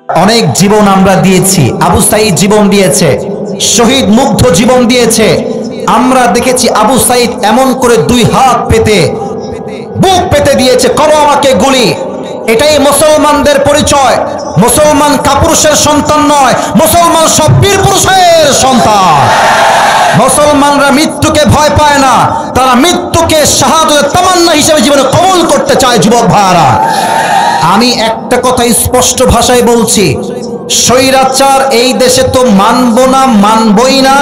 অনেক জীবন আমরা দিয়েছি, আবু সাঈদ জীবন দিয়েছে, শহীদ মুগ্ধ জীবন দিয়েছে। আমরা দেখেছি আবু সাঈদ এমন করে দুই হাত পেতে বুক পেতে দিয়েছে, করো আমাকে গুলি। এটাই মুসলমানদের পরিচয়। মুসলমান কাপুরুষের সন্তান নয়, মুসলমান সব বীর পুরুষের সন্তান। মুসলমানরা মৃত্যুকে ভয় পায় না, তারা মৃত্যুকে শাহাদাতের তামান্না হিসেবে জীবনে কবুল করতে চায়। যুবক ভাইরা, আমি একটা কথা স্পষ্ট ভাষায় বলছি, স্বৈরাচার এই দেশে তো মানব না, মানবই না।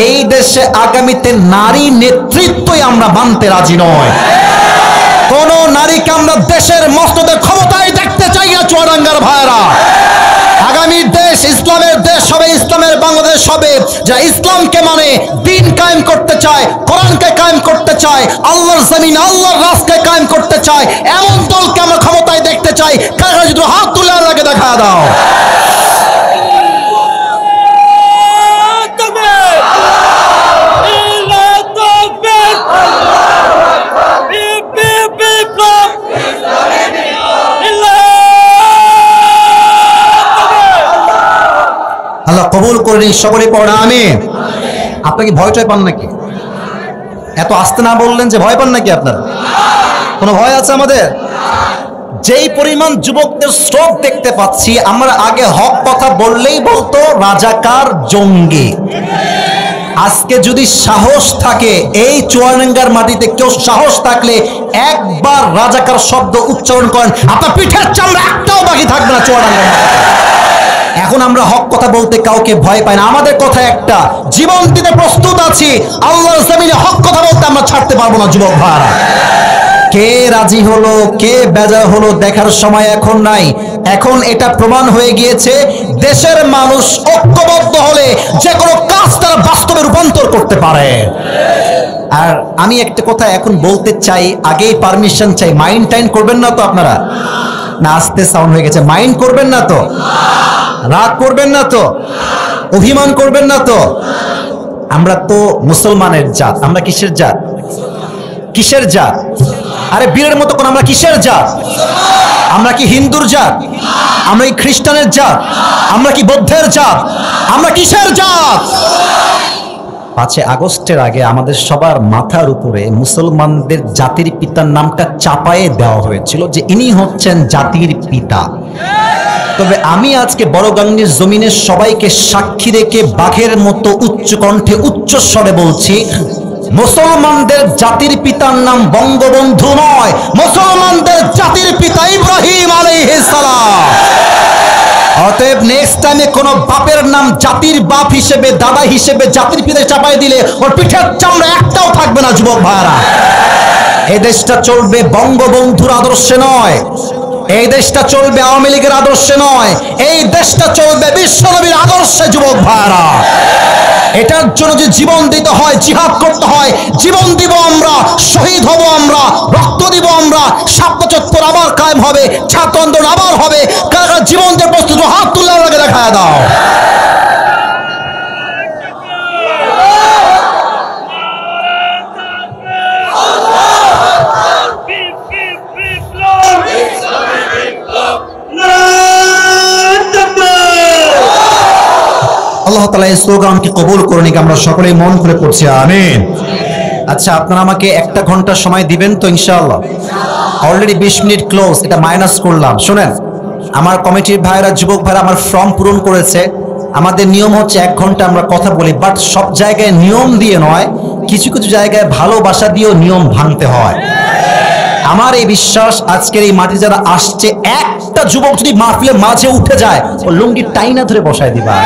এই দেশে আগামীতে নারী নেতৃত্বই আমরা মানতে রাজি নয়। কোন নারীকে আমরা দেশের মস্তদে ক্ষমতায় দেখতে চাই না। চুয়াডাঙ্গার ভাইরা, আগামী দেশ ইসলামের দেশ হবে, ইসলামের বাংলাদেশ হবে, যা ইসলামকে মানে, দ্বীন কায়েম করতে চায়, কোরআনকে কায়েম করতে চায়, আল্লাহর জমিন আল্লাহর রাস্তাকে কায়েম করতে চায়। এমন দলকে আমরা ক্ষমতায় দেখতে চাই। কারা যদি হাত তুলে আল্লাহকে দেখা দাও। আল্লাহ কবুল করে নিন, সকলে পড়া আমিন। আপনি কি ভয় টয় পান নাকি? এত আস্তে না বললেন যে ভয় পান নাকি? আপনার কোনো ভয় আছে আমাদের? যেই পরিমাণ যুবকদের স্রোত দেখতে পাচ্ছি, আমরা আগে হক কথা বললেই বলতো রাজাকার, জঙ্গি। আজকে যদি সাহস থাকে, এই চুয়াডাঙ্গার মাটিতে কেউ সাহস থাকলে একবার রাজাকার শব্দ উচ্চারণ করেন, আপনার পিঠের চামড়া একটাও বাকি থাকবে না চুয়াডাঙ্গার মাটিতে। এখন আমরা হক কথা বলতে কাউকে ভয় পাই না। আমাদের কথা একটা, জীবন দিতে প্রস্তুত আছি। আল্লাহর জমিনে হক কথা বলতে আমরা ছাড়তে পারবো না। যুবক ভাইরা, কে রাজি হলো, কে বেজা হলো দেখার সময় এখন নাই। এখন এটা প্রমাণ হয়ে গিয়েছে, দেশের মানুষ ঐক্যবদ্ধ হলে যে কোনো কাজ তারা বাস্তবে রূপান্তর করতে পারে। আর আমি একটা কথা এখন বলতে চাই, আগেই পারমিশন চাই। মাইন্ড টাইন করবেন না তো আপনারা? না, আস্তে সাউন্ড হয়ে গেছে। মাইন্ড করবেন না তো? রাগ করবেন না তো? অভিমান করবেন না তো? আমরা তো মুসলমানের জাত। আমরা কিসের জাত? কিসের জাত? আরে বীরের মতো কোন আমরা কিসের জাত? আমরা কি হিন্দুর জাত? আমরা কি খ্রিস্টানের জাত? আমরা কি বৌদ্ধের জাত? আমরা কিসের জাত? 5 আগস্টের আগে আমাদের সবার মাথার উপরে মুসলমানদের জাতির পিতার নামটা চাপায়ে দেওয়া হয়েছিল যে ইনি হচ্ছেন জাতির পিতা। তবে আমি আজকে বড়গাংনীর জমিনের সবাইকে সাক্ষী রেখে বাঘের মতো উচ্চ কণ্ঠে উচ্চ স্বরে বলছি, মুসলমানদের জাতির পিতার নাম বঙ্গবন্ধু নয়, মুসলমানদের জাতির পিতা ইব্রাহিম আলাইহিস সালাম। অতএব নেক্সট টাইমে কোন বাপের নাম জাতির বাপ হিসেবে, দাদা হিসেবে জাতির পিতা চাপাই দিলে ওর পিঠের চামড়া একটাও থাকবে না। যুবক ভাইরা, এই দেশটা চলবে বঙ্গবন্ধুর আদর্শে নয়, এই দেশটা চলবে আওয়ামী লীগের আদর্শে নয়, এই দেশটা চলবে বিশ্বনবীর আদর্শে। যুবক ভাইরা, এটার জন্য যে জীবন দিতে হয়, জিহাদ করতে হয়, জীবন দিব আমরা, শহীদ হব আমরা, রক্ত দিব আমরা। ৭৭ আবার কায়েম হবে, ছাত্র আন্দোলন আবার হবে। কারা জীবন দিয়ে প্রস্তুত, হাত তুলে আমাকে দেখা দাও। আল্লাহ তাআলা এই স্লোগানকে কবুল করে নিক, আমরা সকলেই মন করে পড়ছি আমিন। আচ্ছা, আপনারা আমাকে 1 ঘন্টা সময় দিবেন তো ইনশাআল্লাহ? অলরেডি 20 মিনিট ক্লোজ, এটা মাইনাস করলাম। শুনেন, আমার কমিটির ভাইরা, যুবক ভাইরা আমার ফর্ম পূরণ করেছে। আমাদের নিয়ম হচ্ছে 1 ঘন্টা আমরা কথা বলি, বাট সব জায়গায় নিয়ম দিয়ে নয়, কিছু কিছু জায়গায় ভালোবাসা দিয়েও নিয়ম ভাঙতে হয়। আমার এই বিশ্বাস, আজকের এই মাটি যারা আসছে, একটা যুবক যদি মাহফিলের মাঝে উঠে যায়, ও লুঙ্গি টাইনা ধরে বসায় দিবা।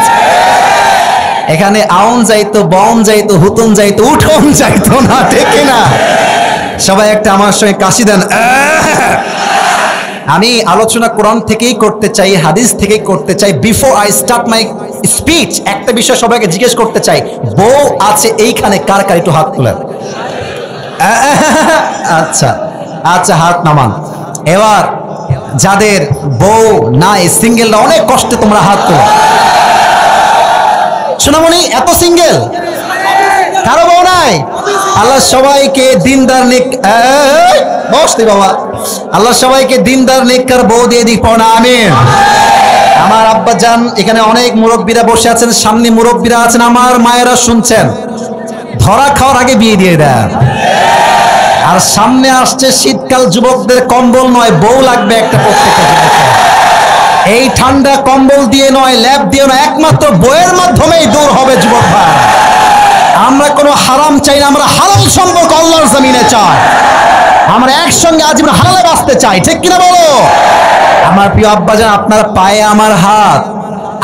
এখানে আউন যাইতো, বন যাইতো, হুতুন যাইতো, উঠন যাইতো না, ঠিক না? সবাই একটা আমার সঙ্গে কাশি দেন। আমি আলোচনা কোরআন থেকেই করতে চাই, হাদিস থেকেই করতে চাই। Before I start my speech, একটা বিষয় সবাইকে জিজ্ঞেস করতে চাই, বউ আছে এইখানে কার কার? একটু হাত তোলেন। আচ্ছা আচ্ছা, হাত নামান। এবার যাদের বউ নাই, সিঙ্গেলরা, অনেক কষ্টে তোমরা হাত তোলো। সোনামণি, এত সিঙ্গেল, কারো বউ নাই? আল্লাহ সবাইকে দিনদার নেক, বসতে বাবা, আল্লাহ সবাইকে দিনদার নেককার বউ দিয়ে দিক, পড়া আমিন। আমার আব্বাজান, এখানে অনেক মুরব্বীরা বসে আছেন, সামনে মুরব্বীরা আছেন, আমার মায়েরা শুনছেন, ধরা খাওয়ার আগে বিয়ে দিয়ে দেন। আর সামনে আসছে শীতকাল, যুবকদের কম্বল নয় বউ লাগবে একটা প্রত্যেকটা যুবকের। এই ঠান্ডা কম্বল দিয়ে নয়, ল্যাব দিয়ে নয়, একমাত্র বইয়ের মাধ্যমেই দূর হবে যুবক ভাই। আমরা কোনো হারাম চাই না, আমরা হালাল সম্পর্ক আল্লাহর জমিনে চাই। আমরা একসঙ্গে আজীবন হালালে বাঁচতে চাই, ঠিক কিনা বলো? আমার প্রিয় আব্বাজান, আপনার পায়ে আমার হাত।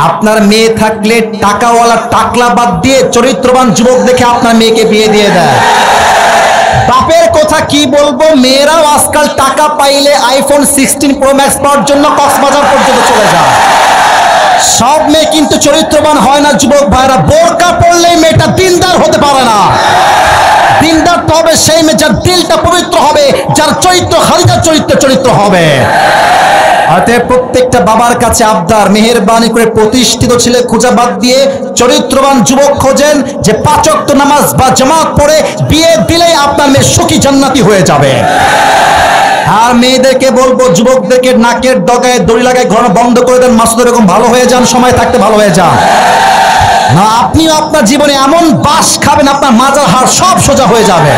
আপনার মেয়ে থাকলে টাকাওয়ালা টাকলা বাদ দিয়ে চরিত্রবান যুবক দেখে আপনার মেয়েকে বিয়ে দিয়ে দেয়। বাপের কথা কি বলবো, মেয়েরাও আজকাল টাকা পাইলে আইফোন 16 প্রো ম্যাক্স পাওয়ার জন্য কক্সবাজার পর্যন্ত চলে যায়। সব মেয়ে কিন্তু চরিত্রবান হয় না যুবক ভাইরা। বোরকা পড়লেই মেয়েটা দিনদার হতে পারে না। দিনদার তো হবে সেই মেয়ে যার দিলটা পবিত্র হবে, যার চরিত্র খালিদার চরিত্র হবে। অতএব প্রত্যেকটা বাবার কাছে আবদার, মেহেরবানি করে প্রতিষ্ঠিত ছেলে খোঁজা বাদ দিয়ে চরিত্রবান যুবক খোঁজেন, যে 5 ওয়াক্ত নামাজ বা জামাত পড়ে বিয়ে দিলেই আপনার মেয়ে সুখী জান্নাতি হয়ে যাবে। আর মেয়েদেরকে বলবো, যুবকদেরকে নাকের ডগায় দড়ি লাগায় ঘর বন্ধ করে দেন, মাসুদ এরকম ভালো হয়ে যান, সময় থাকতে ভালো হয়ে যান। না, আপনিও আপনার জীবনে এমন বাস খাবেন, আপনার মাজার হাড় সব সোজা হয়ে যাবে।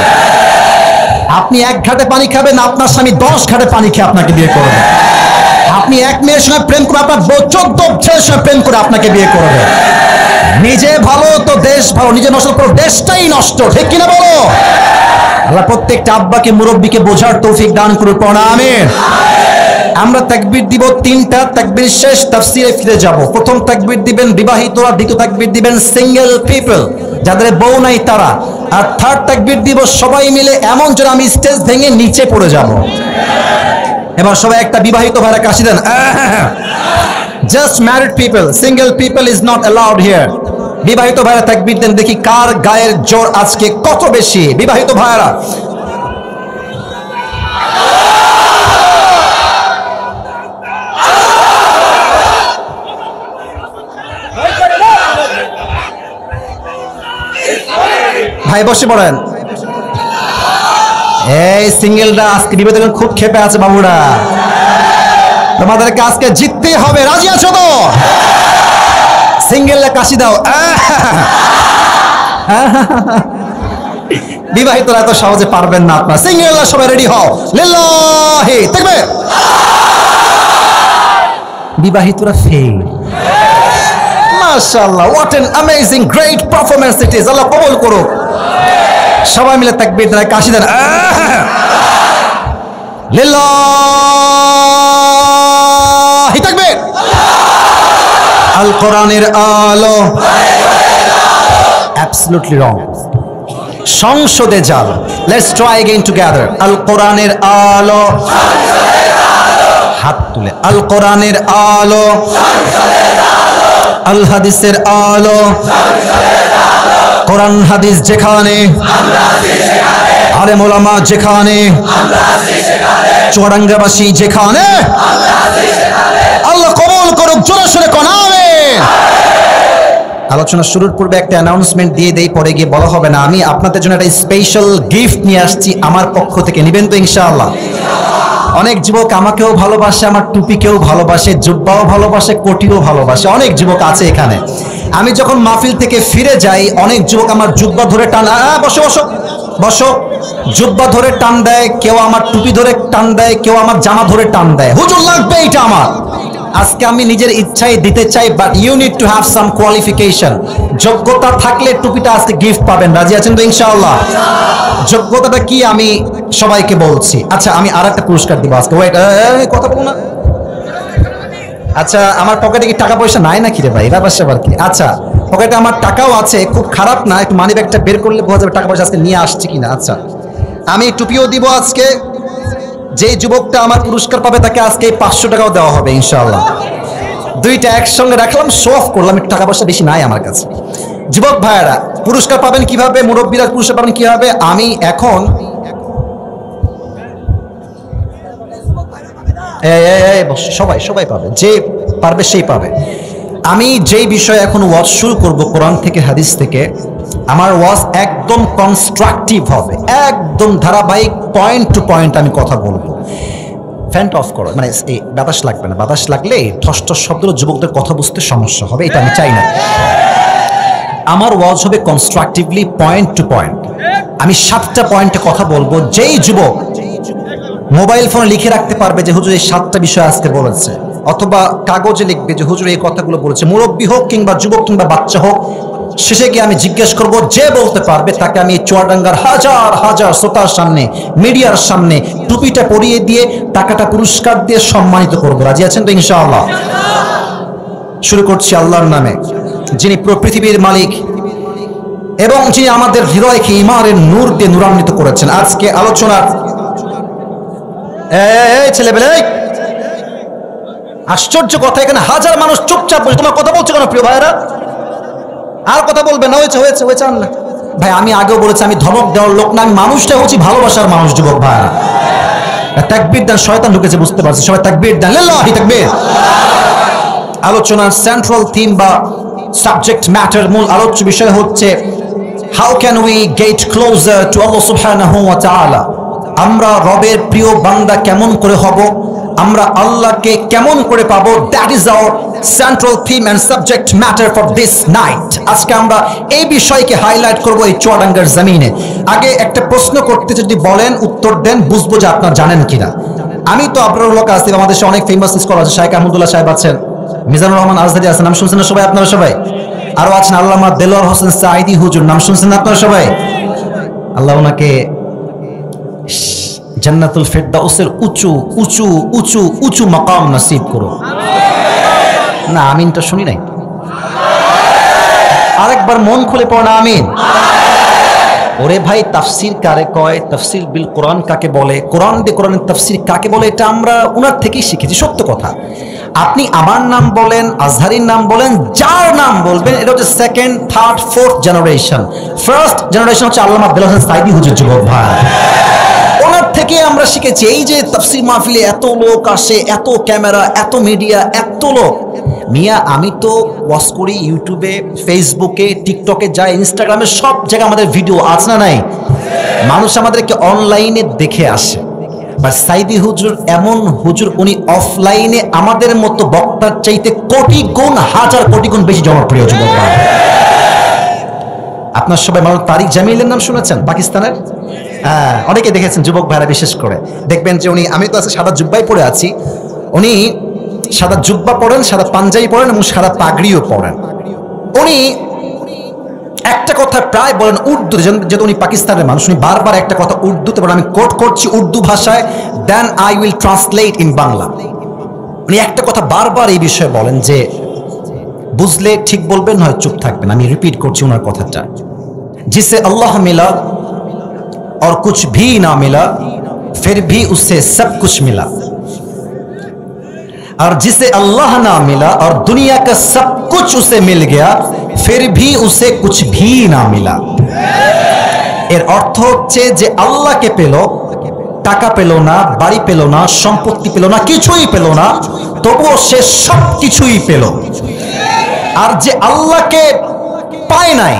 আপনি 1 ঘাটে পানি খাবেন, আপনার স্বামী 10 ঘাটে পানি খেয়ে আপনাকে বিয়ে করবে। আপনি এক মেয়ের সঙ্গে প্রেম করে আপনার 14 ছেলের সঙ্গে প্রেম করে আপনাকে বিয়ে করবে। নিজে ভালো তো দেশ ভালো, নিজে নষ্ট করো দেশটাই নষ্ট, ঠিক কিনা বলো? আল্লাহ প্রত্যেকটা আব্বাকে মুরব্বীকে বোঝার তৌফিক দান করুন, পড়া আমিন। আমরা তাকবীর দিব 3টা, তাকবীর শেষ তাফসীরে ফিরে যাব। প্রথম তাকবীর দিবেন বিবাহিতরা, দ্বিতীয় তাকবীর দিবেন সিঙ্গেল পিপল, যাদের বউ নাই তারা, আর থার্ড তাকবীর দিব সবাই মিলে এমন যেন আমি স্টেজ ভেঙে নিচে পড়ে যাব। এবার সবাই একটা বিবাহিত ভাইরা কাশি দেন। Just married people, single people is not allowed here. বিবাহিত ভাইরা তাকবীর দেন, দেখি কার গায়ের জোর আজকে কত বেশি। বিবাহিত ভাইরা ভাই বসে পড়েন। এই সিঙ্গেলরা আজকে বিবাহিত খুব ক্ষেপে আছে বাবুরা, তোমাদেরকে আজকে জিততেই হবে, রাজি আছো তো? সিঙ্গেলরা কাশি দাও। বিবাহিতরা এত সহজে পারবেন না আপনার। সিঙ্গেলরা সবাই রেডি হও, লিল্লাহি তাকবীর। বিবাহিতরা ফেল। মাশাআল্লাহ, what an amazing great performance it is. আল্লাহ কবুল করুক। সবাই মিলে তাকবীর দেন, কাশি দেন। লিল্লাহি তাকবীর। আল কোরআনের আলো। Absolutely wrong. সংসদে যান। Let's try again together. আল কোরআনের আলো। হাত তুলে। আল কোরআনের আলো। আল হাদিসের আলো। কোরআন হাদিস যেখানে, আলেম ওলামা যেখানে, চুয়াডাঙ্গাবাসী যেখানে, আল্লাহ কবুল করুক। জোরে সোরে কোন আমিন। আলোচনা শুরুর পূর্বে একটা অ্যানাউন্সমেন্ট দিয়ে দেই, পরে গিয়ে বলা হবে না। আমি আপনাদের জন্য একটা স্পেশাল গিফট নিয়ে আসছি আমার পক্ষ থেকে, নেবেন তো ইনশাআল্লাহ? অনেক যুবক আমাকেও ভালোবাসে, আমার টুপিকেও ভালোবাসে, জুব্বাও ভালোবাসে, কোটিও ভালোবাসে। অনেক যুবক আছে এখানে। আমি যখন মাহফিল থেকে ফিরে যাই, অনেক যুবক আমার জুব্বা ধরে টান, বসো বসো বসো, জুব্বা ধরে টান দেয়, কেউ আমার টুপি ধরে টান দেয়, কেউ আমার জামা ধরে টান দেয়, হুজুর লাগবে এটা আমার। আজকে আমি নিজের ইচ্ছায় দিতে চাই, but you need to have some qualification. যোগ্যতা থাকলে টুপিটা আজকে গিফট পাবেন, রাজি আছেন তো ইনশাআল্লাহ? যোগ্যতাটা কি আমি সবাইকে বলছি। আচ্ছা, আমি আর একটা পুরস্কার দিব আজকে। ওয়েট, কথা বলবো না। আচ্ছা, আমার পকেটে কি টাকা পয়সা নাই নাকি রে ভাই? এরা বাসা আবার কি? আচ্ছা, পকেটে আমার টাকাও আছে, খুব খারাপ না, একটু মানি ব্যাগটা বের করলে বোঝা যাবে টাকা পয়সা আজকে নিয়ে আসছে কিনা। আচ্ছা, আমি টুপিও দিব আজকে। যেই যুবকটা আমার পুরস্কার পাবে তাকে আজকে 500 টাকাও দেওয়া হবে ইনশাআল্লাহ। দুইটা একসঙ্গে রাখলাম, শো অফ করলাম, একটু টাকা পয়সা বেশি নাই আমার কাছে। যুবক ভাইয়েরা পুরস্কার পাবেন কিভাবে, মুরব্বীরা পুরস্কার পাবেন কিভাবে, আমি এখন সবাই সবাই পাবে, যে পারবে সেই পাবে। আমি যেই বিষয়ে এখন ওয়াজ শুরু করব কোরআন থেকে হাদিস থেকে, আমার ওয়াজ একদম কনস্ট্রাকটিভ হবে, একদম ধারাবাহিক, পয়েন্ট টু পয়েন্ট আমি কথা বলবো। ফ্যানটা অফ করো, মানে এই বাতাস লাগবে না, বাতাস লাগলে ঠস ঠস শব্দ যুবকদের কথা বুঝতে সমস্যা হবে, এটা আমি চাই না। আমার ওয়াজ হবে কনস্ট্রাকটিভলি, পয়েন্ট টু পয়েন্ট। আমি 7টা পয়েন্টে কথা বলবো। যেই যুবক মোবাইল ফোনে লিখে রাখতে পারবে যে হুজুর এই 7টা বিষয় আজকে বলেছে, অথবা কাগজে লিখবে যে হুজুর এই কথাগুলো বলেছে, মুরব্বী হোক কিংবা যুবক কিংবা বাচ্চা হোক, শেষে গিয়ে আমি জিজ্ঞেস করব, যে বলতে পারবে তাকে আমি চুয়াডাঙ্গার হাজার হাজার শ্রোতার সামনে, মিডিয়ার সামনে টুপিটা পরিয়ে দিয়ে টাকাটা পুরস্কার দিয়ে সম্মানিত করবো। রাজি আছেন তো ইনশাআল্লাহ? শুরু করছি আল্লাহর নামে, যিনি পুরো পৃথিবীর মালিক এবং যিনি আমাদের হৃদয়কে ঈমানের নূর দিয়ে নূরান্বিত করেছেন। আজকে আলোচনার ছেলেবেলে, আশ্চর্য কথা, এখানে হাজার মানুষ চুপচাপ বসে, তোমার কথা বলছো কেন প্রিয় ভাইরা? আর কথা বলবে না? হয়েছে হয়েছে হয়েছে আল্লাহ ভাই, আমি আগেও বলেছি আমি ধমক দেওয়ার লোক না, আমি মানুষটা হচ্ছি ভালোবাসার মানুষ। যুবক ভাইরা তাকবীর দেন, শয়তান ঢুকেছে বুঝতে পারছি, সবাই তাকবীর দেন, লিল্লাহি তাকবীর। আলোচনার সেন্ট্রাল থিম বা সাবজেক্ট ম্যাটার, মূল আলোচ্য বিষয় হচ্ছে how can we get closer to আল্লাহ সুবহানাহু ওয়া তাআলা। আমরা রবের প্রিয় বান্দা কেমন করে হব, আমরা আল্লাহকে কেমন করে পাবো, that is our central theme and subject matter for this night. আজকে আমরা এই বিষয়কে হাইলাইট করবো এই চুয়াডাঙ্গার জমিনে। আগে একটা প্রশ্ন করতে, যদি বলেন উত্তর দেন, বুঝবো যে আপনারা জানেন কিনা। আমি তো আপনার লোক আসছি, আমাদের দেশে অনেক ফেমাস স্কলার আছে, শাইখ আহমদুল্লাহ সাহেব আছেন, মিজানুর রহমান আজহারি আছেন, নাম শুনছেন না সবাই? আপনারা সবাই আরো আছেন, আল্লামা দেলোয়ার হোসেন সাঈদী হুজুর, নাম শুনছেন না আপনারা সবাই? আল্লাহ ওনাকে জান্নাতুল ফেরদাউসের উঁচু উঁচু উঁচু উঁচু মাকাম নসিব করো। না আমিনটা শুনি নাই, আরেকবার মন খুলে পড়া আমিন। ওরে ভাই, তাফসির কারে কয়, তাফসির বিল কোরআন কাকে বলে, কোরআন দিয়ে কোরআনের তাফসির কাকে বলে, এটা আমরা ওনার থেকেই শিখেছি। সত্য কথা, আপনি আমার নাম বলেন, আজহারির নাম বলেন, যার নাম বলবেন, এটা হচ্ছে second, third, fourth generation. First generation হচ্ছে আল্লামা দেলোয়ার হোসেন সাঈদী হুজুর। যুবক ভাই, ওনার থেকে আমরা শিখেছি। এই যে তাফসির মাহফিলে এত লোক আসে, এত ক্যামেরা, এত মিডিয়া, এত লোক, মিয়া আমি তো ওয়াচ করি ইউটিউবে, ফেসবুকে, টিকটকে যাই, ইনস্টাগ্রামে, সব জায়গায় আমাদের ভিডিও আছে না নাই? মানুষ আমাদেরকে অনলাইনে দেখে আসে। বা সাঈদী হুজুর এমন হুজুর, উনি অফলাইনে আমাদের মতো বক্তার চাইতে কোটি গুণ, হাজার কোটি গুণ বেশি জনপ্রিয়। যুবক আপনার সবাই মানুষ তারিক জামিলের নাম শুনেছেন, পাকিস্তানের? হ্যাঁ, অনেকে দেখেছেন, যুবক ভাইরা বিশেষ করে দেখবেন যে উনি, আমি তো আছে সাদা জুব্বাই পরে আছি, উনি সাদা জুব্বা পরেন, সাদা পাঞ্জাবি পরেন এবং সাদা পাগড়িও পরেন। উনি একটা কথা প্রায় বলেন উর্দু, যেহেতু উনি পাকিস্তানের মানুষ, উনি বারবার একটা কথা উর্দুতে বলেন, আমি কোট করছি উর্দু ভাষায়, then I will translate in Bangla. উনি একটা কথা বারবার এই বিষয়ে বলেন যে বুঝলে ঠিক বলবেন, হয় চুপ থাকবেন। আমি রিপিট করছি ওনার কথাটা, जिसे अल्लाह मिला और कुछ भी ना मिला फिर भी उससे सब कुछ मिला, और जिसे अल्लाह ना मिला और दुनिया का सब कुछ उसे मिल गया फिर भी उसे कुछ भी ना मिला। এর অর্থ হচ্ছে যে আল্লাহকে পেল, টাকা পেল না, বাড়ি পেল না, সম্পত্তি পেল না, কিছুই পেল না, তবুও সে সব কিছুই পেল। আর যে আল্লাহকে পায় নাই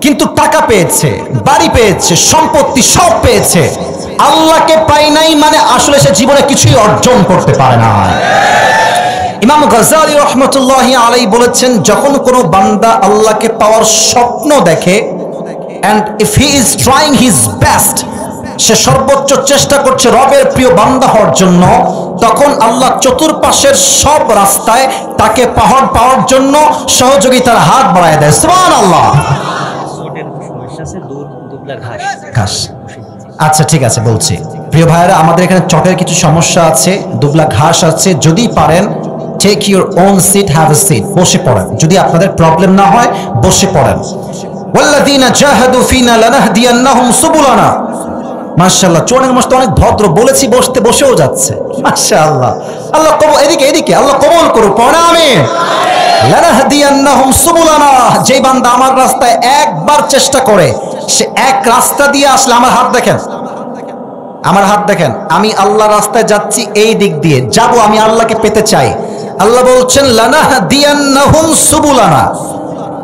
কিন্তু টাকা পেয়েছে, বাড়ি পেয়েছে, সম্পত্তি সব পেয়েছে, আল্লাহকে পায় নাই মানে আসলে সে জীবনে কিছুই অর্জন করতে পারে না। ইমাম গাজ্জালী রাহমাতুল্লাহি আলাইহি বলেছেন, যখন কোনো বান্দা আল্লাহকে পাওয়ার স্বপ্ন দেখে, and if he is trying his best, সে সর্বোচ্চ চেষ্টা করছে রবের প্রিয় বান্দা হওয়ার জন্য, তখন আল্লাহ চতুর্পাশের সব রাস্তায় তাকে পাওয়ার জন্য সহযোগিতার হাত বাড়ায় দেয়। সুবহানাল্লাহ। ঘাস, আচ্ছা ঠিক আছে বলছি। প্রিয় ভাইরা, আমাদের এখানে চটের কিছু সমস্যা আছে, দুবলা ঘাস আছে, যদি পারেন take your own seat, have a seat, বসে পড়েন। যদি আপনাদের প্রবলেম না হয় বসে পড়েন। ওয়াল্লাযীনা জাহাদু ফিনা লানাহদিয়ান্নাহুম সুবুলানা। মাশাআল্লাহ, চোরের মস্ত অনেক ভদ্র, বলেছি বসতে, বসেও যাচ্ছে। মাশাআল্লাহ, আল্লাহ কবুল, এদিকে এদিকে, আল্লাহ কবুল করুক, পড়া আমিন। লানাহদিয়ান্নাহুম সুবুলানা, যে বান্দা আমার রাস্তায় একবার চেষ্টা করে, সে এক রাস্তা দিয়ে আসলে, আমার হাত দেখেন, আমার হাত দেখেন, আমি আল্লাহ রাস্তায় যাচ্ছি, এই দিক দিয়ে যাব, আমি আল্লাহকে পেতে চাই। আল্লাহ বলছেন লানাহদিয়ান্নাহুম সুবুলানা,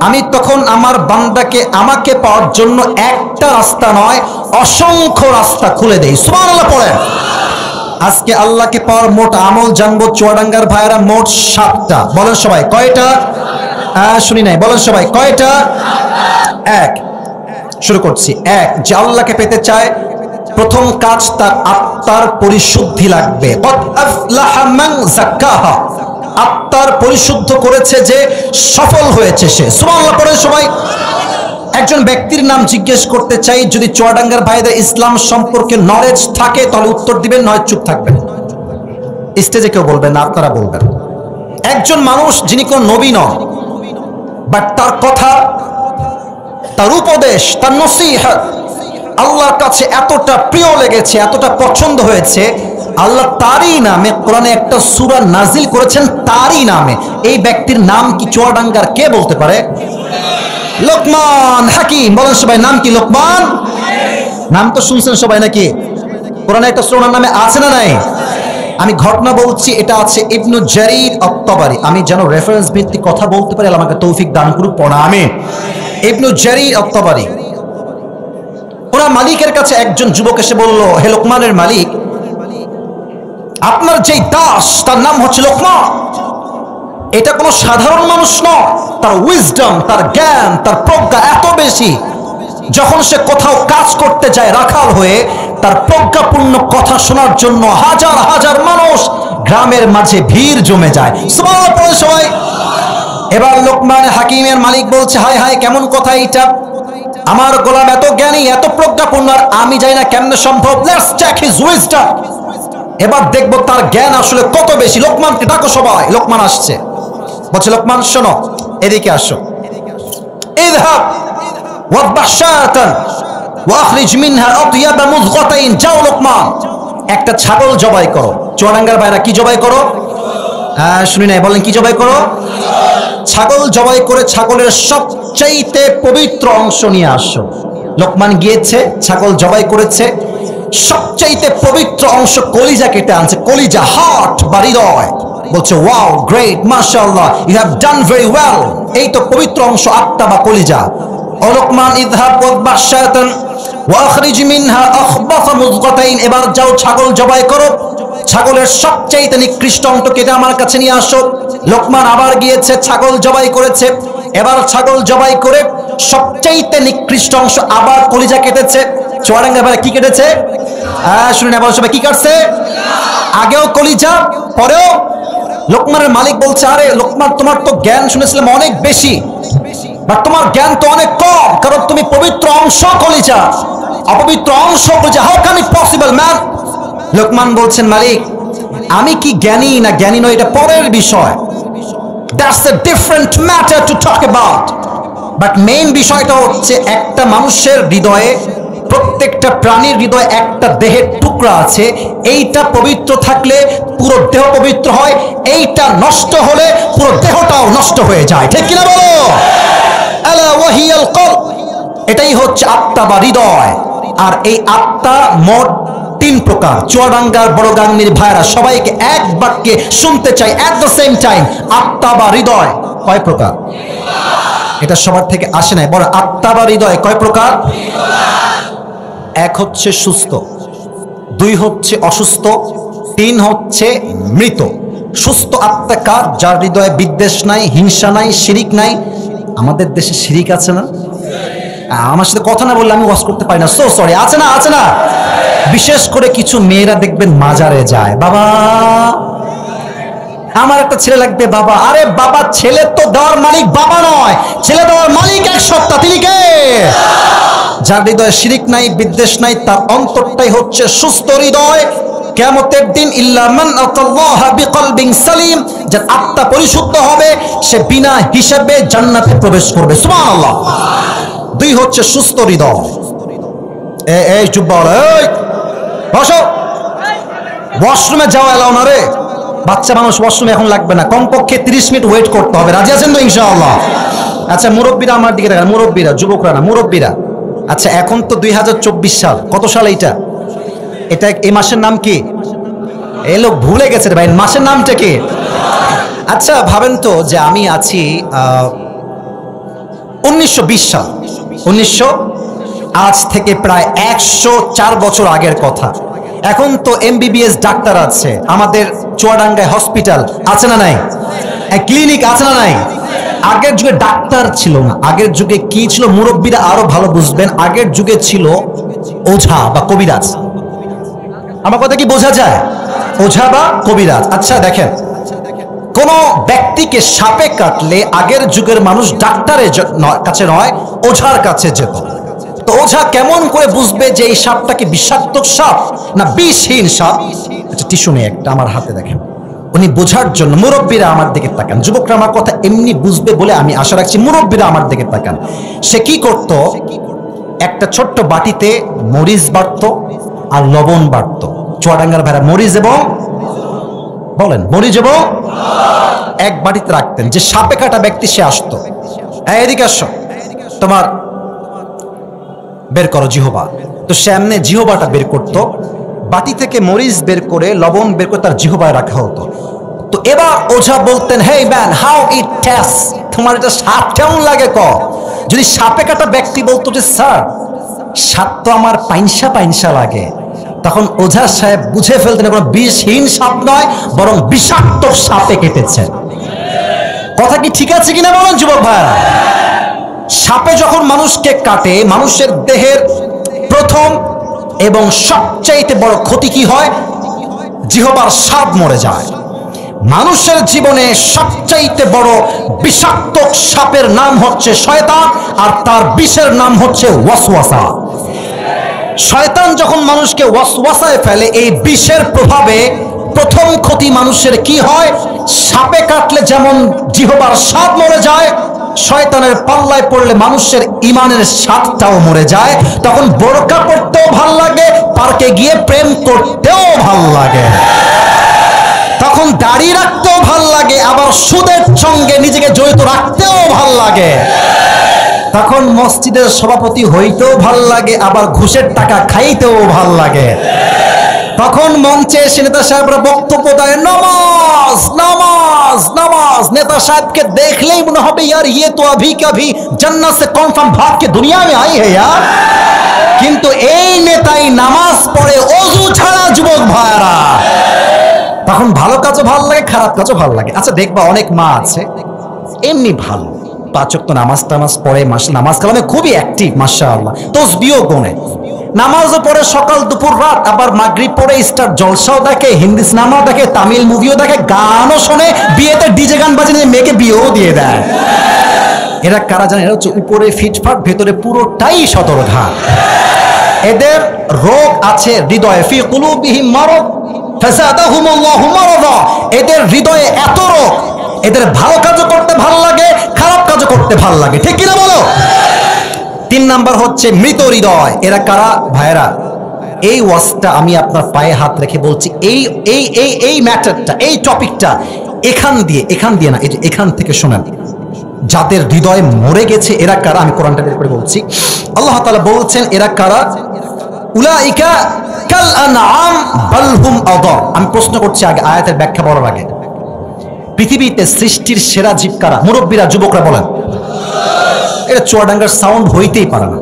আমি তখন আমার বান্দাকে আমাকে পাওয়ার জন্য একটা রাস্তা নয়, অসংখ্য রাস্তা খুলে দেই। সুবহানাল্লাহ পড়েন। আজকে আল্লাহকে পাওয়ার মোট আমল জানবো চুয়াডাঙ্গার ভাইয়েরা মোট 7টা। বলেন সবাই কয়টা? শুনি নাই, বলেন সবাই কয়টা? এক। শুরু করছি। এক, যে আল্লাহকে পেতে চায় প্রথম কাজ তার আত্মার পরিশুদ্ধি লাগবে। কদ আফলাহা মান যাক্কাহা, আত্মার পরিশুদ্ধ করেছে যে সফল হয়েছে সে। সুবহানাল্লাহ পড়ে সবাই। একজন ব্যক্তির নাম জিজ্ঞেস করতে চাই, যদি চুয়াডাঙ্গার ভাইদের ইসলাম সম্পর্কে নলেজ থাকে তাহলে উত্তর দিবেন, নয় চুপ থাকবেন। স্টেজে কেউ বলবেন না, আপনারা বলবেন। একজন মানুষ যিনি কোন নবী নন, বাট তার কথা, তার উপদেশ, তার নসিহত আল্লাহর কাছে এতটা প্রিয় লেগেছে, এতটা পছন্দ হয়েছে, আল্লাহ তারই নামে কোরআনে একটা সূরা নাজিল করেছেন তারই নামে। এই ব্যক্তির নাম কি চুয়াডাঙ্গার কে বলতে পারে? লোকমান হাকিম। বলেন সবাই নাম কি? লোকমান। নাম তো শুনছেন সবাই নাকি? কোরআনে একটা সূরার নামে আছে না নাই? আমি ঘটনা বলছি, এটা আছে ইবনু জারীর আত-তাবারি। আমি যেন রেফারেন্স ভিত্তিক কথা বলতে পারি, আল্লাহ আমাকে তৌফিক দান করুক, পড়া আমিন। ইবনু জারীর আত-তাবারি, ওনার মালিকের কাছে একজন যুবক এসে বলল, হে লোকমানের মালিক, আপনার যেই দাস তার নাম হচ্ছে লোকমান, এটা কোনো সাধারণ মানুষ নয়। তার উইজডম, তার জ্ঞান, তার প্রজ্ঞা এত বেশি, যখন সে কোথাও কাজ করতে যায় রাখাল হয়ে, তার প্রজ্ঞাপূর্ণ কথা শোনার জন্য হাজার হাজার মানুষ গ্রামের মাঝে ভিড় জমে যায়। সুবহানাল্লাহ পড়ে সবাই। এবার লোকমান হাকিমের মালিক বলছে, হায় হায়, কেমন কথা এটা? আমার গোলাম এত জ্ঞানী, এত প্রজ্ঞাপূর্ণ, আর আমি জানি না কেমনে সম্ভব। Let's check his wisdom. এবার দেখবো তার জ্ঞান আসলে কত বেশি। লোকমানকে ডাকো সবাই। লোকমান আসছে, বলছে, লোকমান শোনো, এদিকে আসো। ইযহাব ওয়াদবাহ শাতান ওয়াখরিজ মিনহা আতয়াবা মুযগাতাইন। যাও লোকমান, একটা ছাগল জবাই করো। চুয়াডাঙ্গার ভাইরা কি জবাই করো? শুনি নাই, বলেন কি জবাই করো? ছাগল জবাই করে ছাগলের সবচাইতে পবিত্র অংশ নিয়ে আসো। লোকমান গিয়েছে, ছাগল জবাই করেছে, সবচাইতে পবিত্র অংশ কলিজা কেটে আনছে। কলিজা, হার্ট বা হৃদয়। বলছে, ওয়াও, গ্রেট, মাশাআল্লাহ, you have done very well. এই তো পবিত্র অংশ, আত্মা বা কলিজা। ও লোকমান, ইযহাব ওয়াদবাহ শাতান ওয়াখরিজ মিনহা আখবাথা মুযগাতাইন। এবার যাও ছাগল জবাই করো, ছাগলের সবচাইতে নিকৃষ্ট অংশ কেটে আমার কাছে নিয়ে আসো। লোকমান আবার গিয়েছে, ছাগল জবাই করেছে। এবার ছাগল জবাই করে সবচাইতে নিকৃষ্ট অংশ আবার কলিজা কেটেছে। চুয়াডাঙ্গা ভাই কি কেটেছে? শুনে না, সবাই কি কাটছে? আগেও কলিজা, পরেও। লোকমানের মালিক বলছে, আরে লোকমান, তোমার তো জ্ঞান শুনেছিলাম অনেক বেশি, বাট তোমার জ্ঞান তো অনেক কম, কারণ তুমি পবিত্র অংশ কলিজা, অপবিত্র অংশ কলিজা। How can it possible man? Lokman বলছেন, মালিক, আমি কি জ্ঞানী না জ্ঞানী নয় এটা পরের বিষয়। That's a different matter to talk about. But main বিষয়টা হচ্ছে, একটা মানুষের হৃদয়ে, প্রত্যেকটা প্রাণীর হৃদয়ে একটা দেহের টুকরা আছে। এইটা পবিত্র থাকলে পুরো দেহ পবিত্র হয়, এইটা নষ্ট হলে পুরো দেহটাও নষ্ট হয়ে যায়। ঠিক কিনা বলো? আলা ওয়াহিয়াল কলব, এটাই হচ্ছে আত্মা বা হৃদয়। আর এই আত্মা মোট 3 প্রকার। চুয়াডাঙ্গার বড় গাংনির ভাইরা সবাইকে এক বাক্যে শুনতে চাই এট দ্য সেম টাইম, আত্মা বা হৃদয় কয় প্রকার? এটা সবার থেকে আসে নাই। বড় আত্মা বা হৃদয় কয় প্রকার? 1 হচ্ছে সুস্থ, 2 হচ্ছে অসুস্থ, 3 হচ্ছে মৃত। সুস্থ আত্মা কার? যার হৃদয়ে বিদ্বেষ নাই, হিংসা নাই, শিরিক নাই। আমাদের দেশে শিরিক আছে না? আমার সাথে কথা না বললে আমি ওয়াজ করতে পারি না, সো সরি। আছে না? আছে না? বিশেষ করে কিছু মেয়েরা দেখবেন মাজারে যায়, বাবা আমার একটা ছেলে লাগবে বাবা। আরে বাবা, ছেলে তো দেওয়ার মালিক বাবা নয়, ছেলে দেওয়ার মালিক এক সত্তা। তিনি কে? যার হৃদয়ে শিরিক নাই, বিদ্বেষ নাই, তার অন্তরটাই হচ্ছে সুস্থ হৃদয়। কিয়ামতের দিন ইল্লা মান আতাল্লাহ বিকলবিন সালিম, যার আত্মা পরিশুদ্ধ হবে সে বিনা হিসাবে জান্নাতে প্রবেশ করবে। সুবহানাল্লাহ। 2 হচ্ছে সুস্থ হৃদয়। এই চুপ বল, এই বসো। ওয়াশরুমে যাওয়া এলাও না রে, বাচ্চা মানুষ, ওয়াশরুমে এখন লাগবে না, কমপক্ষে 30 মিনিট ওয়েট করতে হবে। রাজি আছেন তো ইনশাআল্লাহ? আচ্ছা মুরব্বীরা আমার দিকে দেখেন, মুরব্বীরা, যুবকরা না, মুরব্বীরা। আচ্ছা এখন তো 2024 সাল, কত সাল এইটা? এটা এই মাসের নাম কি? এই লোক ভুলে গেছে রে ভাই, মাসের নামটা কি? আচ্ছা ভাবেন তো যে আমি আছি 1920 সাল, 1900, আজ থেকে প্রায় 104 বছর আগের কথা। এখন তো MBBS ডাক্তার আছে, আমাদের চুয়াডাঙ্গায় হসপিটাল আছে না নাই, ক্লিনিক আছে না নাই। আগের যুগে ডাক্তার ছিল না, আগের যুগে কি ছিল মুরব্বীরা আরো ভালো বুঝবেন, আগের যুগে ছিল ওঝা বা কবিরাজ। আমার কথা কি বোঝা যায়? ওঝা বা কবিরাজ। আচ্ছা দেখেন, কোন ব্যক্তিকে সাপে কাটলে আগের যুগের মানুষ ডাক্তারের কাছে নয়, ওঝার কাছে যেত। তো ওঝা কেমন করে বুঝবে যে এই সাপটা কি বিষাক্ত সাপ না বিষহীন সাপ? আচ্ছা টিস্যু নেই একটা আমার হাতে, দেখেন। উনি বোঝার জন্য, মুরব্বীরা আমার দিকে তাকান, যুবকরা আমার কথা এমনি বুঝবে বলে আমি আশা রাখছি, মুরব্বীরা আমার দিকে তাকান। সে কি করত, একটা ছোট্ট বাটিতে মরিচ বাটতো আর লবণ বাটতো। চুয়াডাঙ্গার ভাইরা মরিচ এবং বলেন মরিচ এবং এক বাটিতে রাখতেন। যে সাপে কাটা ব্যক্তি সে আসতো, হ্যাঁ এদিকে আসো, তোমার বের করো জিহবা। তো সে এমনি জিহবাটা বের করতো, বাটি থেকে মরিচ বের করে লবণ বের করে তার জিহবায় রাখা হতো। তো এবার ওঝা বলতেন, hey man, how it test, তোমার এটা স্বাদ কেমন লাগে ক। যদি সাপে কাটা ব্যক্তি বলতো যে স্যার স্বাদ তো আমার পাইনসা পাইনসা লাগে, তখন ওঝা সাহেব বুঝে ফেলতেন কোনো বিষহীন সাপ নয়, বরং বিষাক্ত সাপে কেটেছে। কথা কি ঠিক আছে কিনা বলেন যুবক ভাইরা? সাপে যখন মানুষকে কাটে, মানুষের দেহের প্রথম এবং সবচাইতে বড় ক্ষতি কি হয়? জিহবার স্বাদ মরে যায়। মানুষের জীবনে সবচাইতে বড় বিষাক্ত সাপের নাম হচ্ছে শয়তান, আর তার বিষের নাম হচ্ছে ওয়াসওয়াসা। শয়তান যখন মানুষকে ওয়াসওয়াসায় ফেলে, এই বিষের প্রভাবে প্রথম ক্ষতি মানুষের কি হয়? সাপে কাটলে যেমন জিহবার স্বাদ মরে যায়, শয়তানের পাল্লায় পড়লে মানুষের ইমানের স্বাদটাও মরে যায়। তখন বোরকা পড়তেও ভাল লাগে, পার্কে গিয়ে প্রেম করতেও ভাল লাগে, তখন দাড়ি রাখতেও ভাল লাগে, আবার সুদের সঙ্গে নিজেকে জড়িত রাখতেও ভাল লাগে, তখন মসজিদের সভাপতি হইতেও ভাল লাগে, আবার ঘুষের টাকা খাইতেও ভাল লাগে। তখন মঞ্চে এসে নেতা সাহেবরা বক্তব্য দেয়, নামাজ নামাজ নামাজ। নেতা সাহেবকে দেখলেই মনে হবে यार ये तो अभी कभी जन्नत से कन्फर्म भाग के दुनिया में आई है यार। কিন্তু এই নেতাই নামাজ পড়ে ওযু ছাড়া যুবক ভাইরা। তখন ভালো কাজও ভালো লাগে, খারাপ কাজও ভালো লাগে। আচ্ছা দেখবা অনেক মা আছে এমনি ভালো, 5 ওয়াক্ত নামাজ টামাজ পড়ে, নামাজ কালামে খুবই অ্যাক্টিভ মাশাআল্লাহ, তসবিহও গোনে, নামাজও পড়ে সকাল দুপুর রাত, আবার মাগরিব পড়ে স্টার জলসাও দেখে, হিন্দি সিনেমাও দেখে, তামিল মুভিও দেখে, গানও শোনে, বিয়েতে ডিজে গান বাজিয়ে মেয়েকে বিয়েও দিয়ে দেয়। এরা কারা জানেন? এরা হচ্ছে উপরে ফিটফাট, ভেতরে পুরোটাই সতর্কঘাত। এদের রোগ আছে হৃদয়ে, ফি কুলুবিহিম মারাদ ফাযাদাহুমুল্লাহু মারাদা। এদের হৃদয়ে এত রোগ, এদের ভালো কাজও করতে ভালো লাগে, খারাপ কাজও করতে ভালো লাগে, ঠিক কিনা বলো? 3 নাম্বার হচ্ছে মৃত হৃদয়। এরা কারা ভাইরা? এই ওয়াজটা আমি আপনার পায়ে হাত রেখে বলছি, এই এই এই এই ম্যাটারটা, এই টপিকটা এখান দিয়ে না, এই যে এখান থেকে শোনেন। যাদের হৃদয় মরে গেছে এরা কারা? আমি কোরআনটা বের করে বলছি। আল্লাহ তাআলা বলছেন এরা কারা? উলাইকা কাল আনআম বাল হুম আযার। আমি প্রশ্ন করছি আগে আয়াতের ব্যাখ্যা বলার আগে, পৃথিবীতে সৃষ্টির সেরা জীব কারা? মুরব্বীরা, যুবকরা বলেন। এটা চুয়াডাঙ্গার সাউন্ড হইতেই পারে না।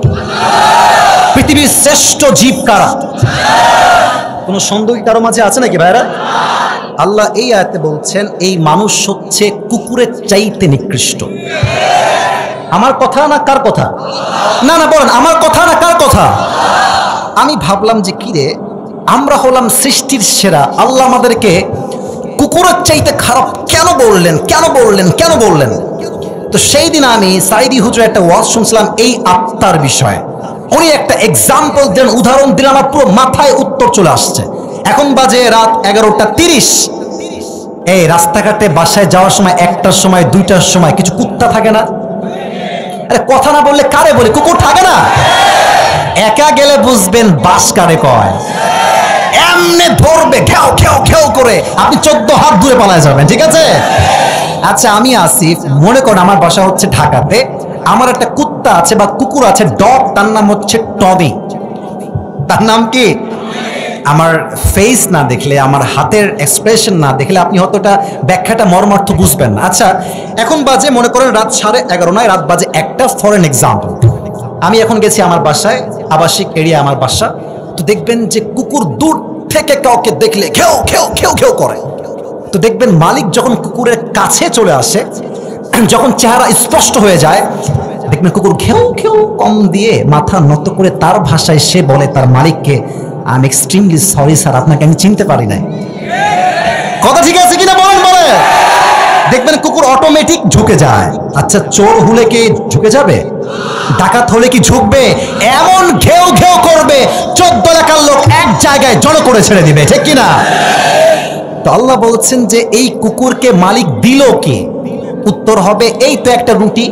পৃথিবীর শ্রেষ্ঠ জীব কারা? কোন সন্দেহ কারো মাঝে আছে নাকি ভাইরা? আল্লাহ এই আয়াতে বলছেন এই মানুষ হচ্ছে কুকুরের চাইতে নিকৃষ্ট। আমার কথা না কার কথা? না না বলেন, আমার কথা না কার কথা? আমি ভাবলাম যে কি রে, আমরা হলাম সৃষ্টির সেরা, আল্লাহ আমাদেরকে কুকুরের চাইতে খারাপ কেন বললেন, কেন বললেন, কেন বললেন? তো সেই দিন আমি সাইদি হুজুরের একটা ওয়াজ শুনছিলাম এই আত্মার বিষয়ে। উনি একটা এক্সাম্পল দেন, উদাহরণ দিলেন, আমার পুরো মাথায় উত্তর চলে আসছে। এখন বাজে রাত 11:30। এই রাস্তাঘাটে বাসায় যাওয়ার সময় 1টার সময় 2টার সময় কিছু কুত্তা থাকে না? আরে কথা না বললে কারে বলি? কুকুর থাকে না? একা গেলে বুঝবেন বাস কারে কয়। এমনে ধরবে খেও খেও খেও করে, আপনি 14 হাত দূরে পালায় যাবেন, ঠিক আছে? আচ্ছা আমি আসিফ, মনে করেন আমার বাসা হচ্ছে ঢাকাতে, আমার একটা কুত্তা আছে বা কুকুর আছে, ডগ, তার নাম হচ্ছে টমি। তার নাম কি? আমার ফেস না দেখলে, আমার হাতের এক্সপ্রেশন না দেখলে আপনি হয়তো এটা ব্যাখ্যাটা মর্মার্থ বুঝবেন না। আচ্ছা এখন বাজে মনে করেন রাত 11:30 নয়, রাত বাজে 1টা, ফর এন এক্সাম্পল। আমি এখন গেছি আমার বাসায়, আবাসিক এরিয়া আমার বাসা, তো দেখবেন যে কুকুর দূর থেকে কাউকে দেখলে ঘেউ ঘেউ ঘেউ ঘেউ করে। তো দেখবেন মালিক যখন কুকুরের কাছে চলে আসে, যখন চেহারা স্পষ্ট হয়ে যায়, দেখবেন কুকুর ঘেউ ঘেউ কম দিয়ে মাথা নত করে তার ভাষায় সে বলে তার মালিককে, I am extremely sorry sir, আপনাকে আমি চিনতে পারি নাই। কথা ঠিক আছে কিনা বলেন? বলে দেখবেন কুকুর অটোমেটিক ঝুঁকে যায়। আচ্ছা, চোর হলে কি ঝুঁকে যাবে? ডাকাত হলে কি ঝুঁকবে? এমন ঘেউ ঘেউ করবে 14 এলাকার লোক এক জায়গায় জড়ো করে ছেড়ে দিবে, ঠিক কিনা? তো আল্লাহ বলছেন যে এই কুকুরকে মালিক দিল কি? উত্তর হবে এই তো একটা রুটি,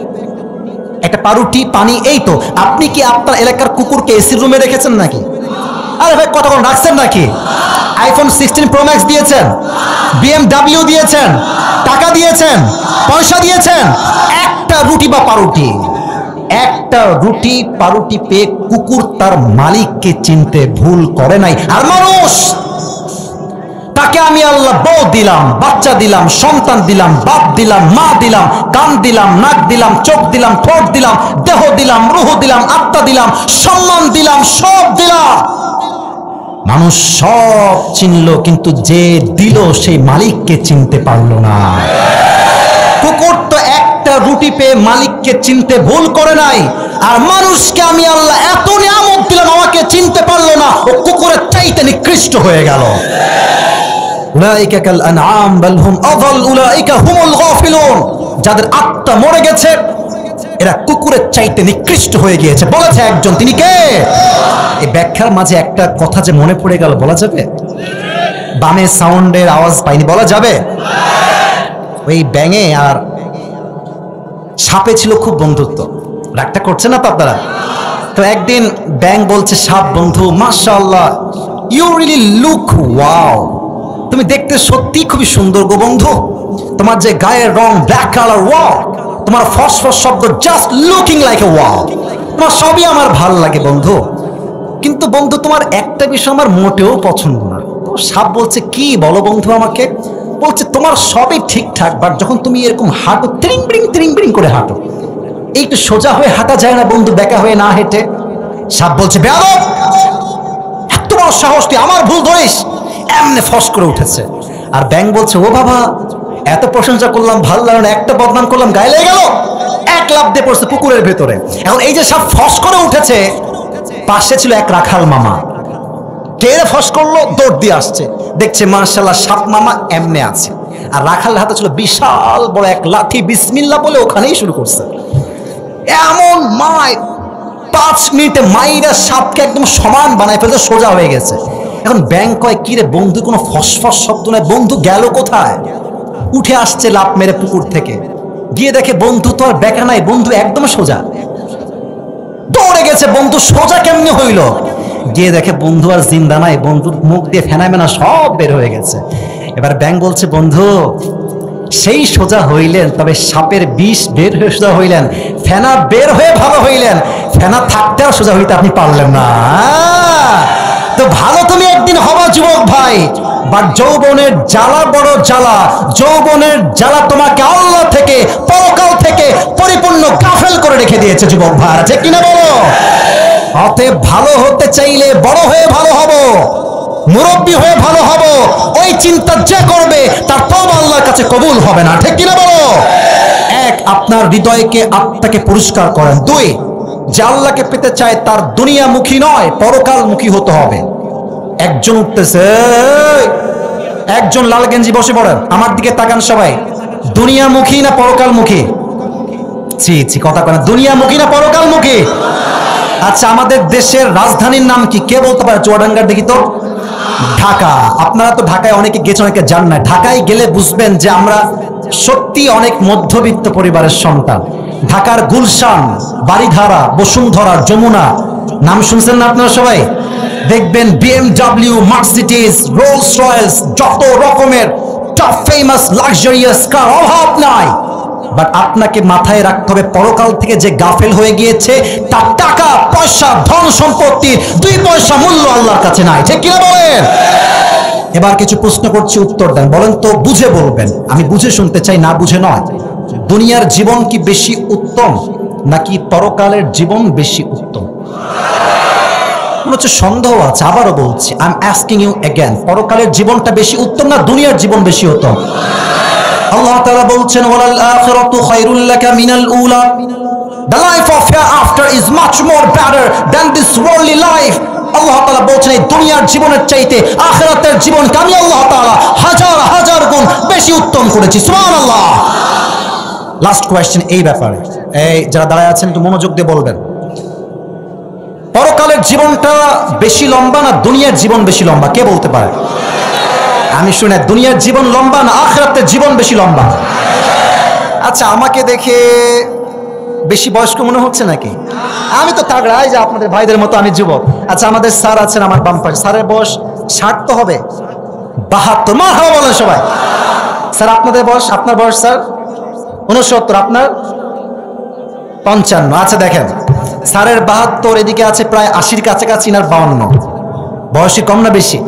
একটা পাউরুটি, পানি, এই তো। আপনি কি আপনার এলাকার কুকুরকে এসির রুমে রেখেছেন নাকি? আরে ভাই, কতক্ষণ রাখছেন নাকি? আইফোন 16 প্রো ম্যাক্স দিয়েছেন, BMW দিয়েছেন, টাকা দিয়েছেন, পয়সা দিয়েছেন, একটা রুটি বা পাউরুটি, একটা রুটি পাউরুটি পেয়ে কুকুর তার মালিককে চিনতে ভুল করে নাই। আর মানুষ, তাকে আমি আল্লাহ বউ দিলাম, বাচ্চা দিলাম, সন্তান দিলাম, বাপ দিলাম, মা দিলাম, কান দিলাম, নাক দিলাম, চোখ দিলাম, ঠোঁট দিলাম, দেহ দিলাম, রূহ দিলাম, আত্মা দিলাম, সম্মান দিলাম, সব দিলাম। মানুষ সব চিনল, কিন্তু যে দিল সেই মালিককে চিনতে পারলো না। কুকুর তো একটা রুটি পেয়ে মালিককে চিনতে ভুল করে নাই, আর মানুষকে আমি আল্লাহ এত নিয়ামত দিলাম, আমাকে চিনতে পারলো না, ও কুকুরের চাইতে নিকৃষ্ট হয়ে গেল। উলাইকা কাল আনআম বাল হুম আযাল উলাইকা হুমুল গাফিলুন। যাদের আত্মা মরে গেছে এরা কুকুরের চাইতে নিকৃষ্ট হয়ে গিয়েছে, বলেছে একজন। তিনি কে? এই ব্যাখ্যার মাঝে একটা কথা যে মনে পড়ে গেল, বলা যাবে? বামে সাউন্ডের আওয়াজ পাইনি, বলা যাবে? ওই ব্যাঙে আর সাপে ছিল খুব বন্ধুত্ব। রাগটা করছে না তো আপনারা? তো একদিন ব্যাঙ বলছে সাপ, বন্ধু মাশাআল্লাহ, ইউ রিয়েলি লুক ওয়াও, তুমি দেখতে সত্যি খুবই সুন্দর গো বন্ধু, তোমার যে গায়ের রং ব্ল্যাক কালার, ওয়াও, তোমার ফসফস শব্দ just looking like a wow, তোমার সবই আমার ভালো লাগে বন্ধু, কিন্তু বন্ধু তোমার একটা বিষয় আমার মোটেও পছন্দ না। তো সাপ বলছে কি বলো বন্ধু আমাকে? বলছে তোমার সবই ঠিকঠাক, বাট যখন তুমি এরকম হাঁটো, ত্রিং বিড়িং করে হাঁটো, একটু সোজা হয়ে হাঁটা যায় না বন্ধু, বেঁকা হয়ে না হেঁটে। সাপ বলছে বেয়াদব, এত বড় সাহস, তুই আমার ভুল ধরিস? এমনি ফস করে উঠেছে। আর ব্যাঙ বলছে ও বাবা, এত প্রশংসা করলাম, ভালো লাগলো না, একটা বদনাম করলাম, গায়ে লেগে গেল, এক লাফ দিয়ে পড়ছে পুকুরের ভেতরে। এখন এই যে সাপ ফস করে উঠেছে, পাশে ছিল এক রাখাল মামা, কে ফস করলো, দৌড় দিয়ে আসছে, দেখছে মাশাআল্লাহ সাপ মামা এমনে আছে, আর রাখাল হাতে ছিল বিশাল বড় এক লাঠি, বিসমিল্লাহ বলে ওখানেই শুরু করছে। এমন মায় 5 মিনিটে মাইরা সাপকে একদম সমান বানায় ফেলতে, সোজা হয়ে গেছে। এখন ব্যাঙ কয় কি রে বন্ধু, কোনো ফসফস শব্দ নাই, বন্ধু গেল কোথায়? উঠে আসছে লাফ মেরে পুকুর থেকে, গিয়ে দেখে বন্ধু তো আর বেঁকা নাই, বন্ধু একদম সোজা। দৌড়ে গেছে, বন্ধু সোজা কেমনে হইল? গিয়ে দেখে বন্ধু আর জিন্দা নাই, বন্ধুর মুখ দিয়ে ফেনা মেনা সব বের হয়ে গেছে। এবার ব্যাঙ বলছে বন্ধু সেই সোজা হইলেন, তবে সাপের বিষ বের হয়ে সোজা হইলেন, ফেনা বের হয়ে ভালো হইলেন, ফেনা থাকতে আর সোজা হইতে আপনি পারলেন না। তো ভালো তুমি একদিন হবা যুবক ভাই, বাট যৌবনের জ্বালা বড় জ্বালা, যৌবনের জ্বালা তোমাকে আল্লাহ থেকে, পরকাল থেকে পরিপূর্ণ গাফেল করে রেখে দিয়েছে যুবক ভাই, আছে কিনা বলো? অতএব ভালো হতে চাইলে বড় হয়ে ভালো হব, মুরব্বী হয়ে ভালো হব, ওই চিন্তা যে করবে তার তওবা আল্লাহর কাছে কবুল হবে না, ঠিক কিনা বলো? এক, আপনার হৃদয়কে, আত্মাকে পরিষ্কার করেন। 2, যে আল্লাহকে পেতে চায় তার দুনিয়ামুখী নয়, পরকালমুখী হতে হবে। একজন উঠতেছে, একজন লাল গেঞ্জি, বসে পড়েন, আমার দিকে তাকান সবাই, দুনিয়ামুখী না পরকালমুখী? ছি কথা কয় না, দুনিয়ামুখী না পরকালমুখী? আচ্ছা, আমাদের দেশের রাজধানীর নাম কি, কে বলতে পারে? চুয়াডাঙ্গার দেখি তো। ঢাকা। আপনারা তো ঢাকায় অনেকে গেছেন, অনেকে যান না। ঢাকায় গেলে বুঝবেন যে আমরা সত্যি অনেক মধ্যবিত্ত পরিবারের সন্তান। ঢাকার গুলশান, বাড়িধারা, বসুন্ধরা, যমুনা, নাম শুনছেন না আপনারা সবাই? দেখবেন BMW, মার্সিডিজ, রোলস রয়েলস, যত রকমের টপ ফেমাস লাক্সারিয়াস কার, অভাব নাই। বাট আপনাকে মাথায় রাখতে হবে, পরকাল থেকে যে গাফেল হয়ে গিয়েছে তার টাকা পয়সা, ধন সম্পত্তির 2 পয়সা মূল্য আল্লাহর কাছে নাই, ঠিক কিনা বলেন? এবার কিছু প্রশ্ন করছি, উত্তর দেন। বলেন তো, বুঝে বলবেন, আমি বুঝে শুনতে চাই, না বুঝে নয়। দুনিয়ার জীবন কি বেশি উত্তম নাকি পরকালের জীবন বেশি উত্তম? হচ্ছে সন্দেহ আছে। আবারও বলছি, I am asking you again, পরকালের জীবনটা বেশি উত্তম না দুনিয়ার জীবন বেশি উত্তম? আল্লাহ তাআলা বলছেন ওয়ালাল আখিরাতু খায়রুল লাকা মিনাল উলা, the life of hereafter is much more better than this worldly life. আল্লাহ তাআলা বলছেন এই দুনিয়ার জীবনের চাইতে আখিরাতের জীবনকে আমি আল্লাহ তাআলা হাজার হাজার গুণ বেশি উত্তম করেছি। সুবহানাল্লাহ। লাস্ট কোয়েশ্চেন এই ব্যাপারে, এই যারা দাঁড়ায় আছেন একটু মনোযোগ দিয়ে বলবেন, পরকালের জীবনটা বেশি লম্বা না দুনিয়ার জীবন বেশি লম্বা? কে বলতে পারে? আমি শুনে, দুনিয়ার জীবন লম্বা না আখিরাতের জীবন বেশি লম্বা? আচ্ছা, আমাকে দেখে বেশি বয়স্ক মনে হচ্ছে নাকি? আমি তো তাগড়াই যে আপনাদের ভাইদের মতো আমি যুবক। আচ্ছা, আমাদের স্যার আছেন আমার বাম পাশে, স্যারের বয়স 60 তো হবে, 72। মারহাবা বলেন সবাই। স্যার আপনাদের বয়স, আপনার বয়স স্যার 69, আপনার 55। আচ্ছা দেখেন, স্যারের 72, এদিকে আছে প্রায় 80-র কাছাকাছি, আর 52। বয়সে কম না বেশি?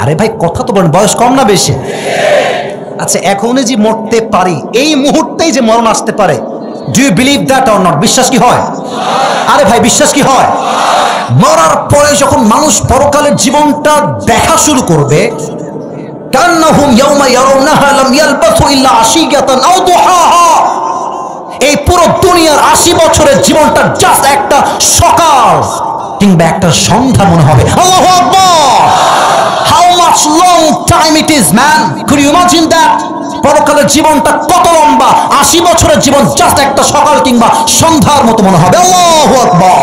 আরে ভাই কথা তো বলেন, বয়স কম না বেশি? আচ্ছা, এখনই যে মরতে পারি, এই মুহূর্তেই যে মরণ আসতে পারে, do you believe that or not? বিশ্বাস কি হয়? আরে ভাই বিশ্বাস কি হয়? মরার পরে যখন মানুষ পরকালের জীবনটা দেখা শুরু করবে, কান্নাহুম ইয়াউমা ইয়ারাউনাহা লাম ইয়ালবাসু ইল্লা আশিয়াতান আও দুহাহা, এই পুরো দুনিয়ার 80 বছরের জীবনটা জাস্ট একটা সকাল কিংবা একটা সন্ধ্যা মনে হবে। আল্লাহু আকবার! How much long time it is man, could you imagine that? পরকালের জীবনটা কত লম্বা, 80 বছরের জীবন জাস্ট একটা সকাল কিংবা সন্ধ্যার মতো মনে হবে। আল্লাহু আকবার!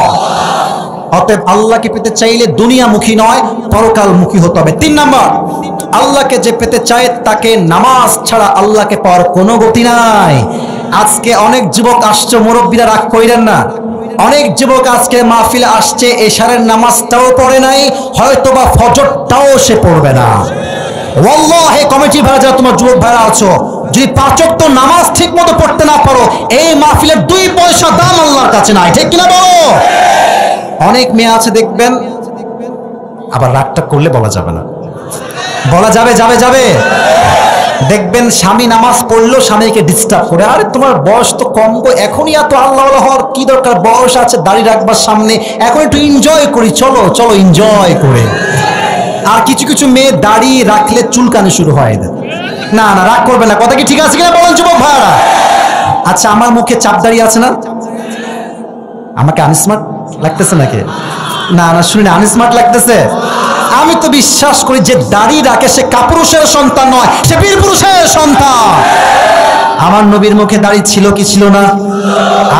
অতএব আল্লাহকে পেতে চাইলে দুনিয়ামুখী নয়, পরকালমুখী হতে হবে। 3 নাম্বার, আল্লাহকে যে পেতে চায় তাকে নামাজ ছাড়া আল্লাহকে পাওয়ার কোনো গতি নাই। আজকে অনেক যুবক আসছে, মুরব্বীরা রাগ কইরেন না, অনেক যুবক আজকে মাহফিলে আসছে, এশারের নামাজটাও পড়ে নাই, হয়তোবা ফজরটাও সে পড়বে না। ওয়াল্লাহি কমিটি ভাইরা, যারা তোমার যুবক ভাইরা আছো, যদি 5 ওয়াক্ত নামাজ ঠিক মতো পড়তে না পারো, এই মাহফিলের 2 পয়সা দাম আল্লাহর কাছে নাই। ঠিক কিনা বলো? অনেক মেয়ে আছে দেখবেন, আবার রাগটা করলে বলা যাবে না, বলা যাবে? যাবে যাবে। দেখবেন স্বামী নামাজ পড়লো, স্বামীকে ডিস্টার্ব করে, আরে তোমার বয়স তো কম গো, এখনই এত আল্লাহ হওয়ার কি দরকার? বয়স আছে, দাড়ি রাখবার সামনে, এখন একটু এনজয় করি, চলো চলো এনজয় করে। আর কিছু কিছু মেয়ে দাড়ি রাখলে চুলকানি শুরু হয় এদের। না না, রাগ করবে না, কথা কি ঠিক আছে কিনা বলেন যুবক ভাইরা? আচ্ছা, আমার মুখে চাপ দাঁড়িয়ে আছে না? আমাকে আনস্মার্ট লাগতেছে নাকি? না না, শুনে আনস্মার্ট লাগতেছে? আমি তো বিশ্বাস করি যে দাড়ি রাখে সে কাপুরুষের সন্তান নয়, সে বীর পুরুষের সন্তান। আমার নবীর মুখে দাড়ি ছিল কি ছিল না?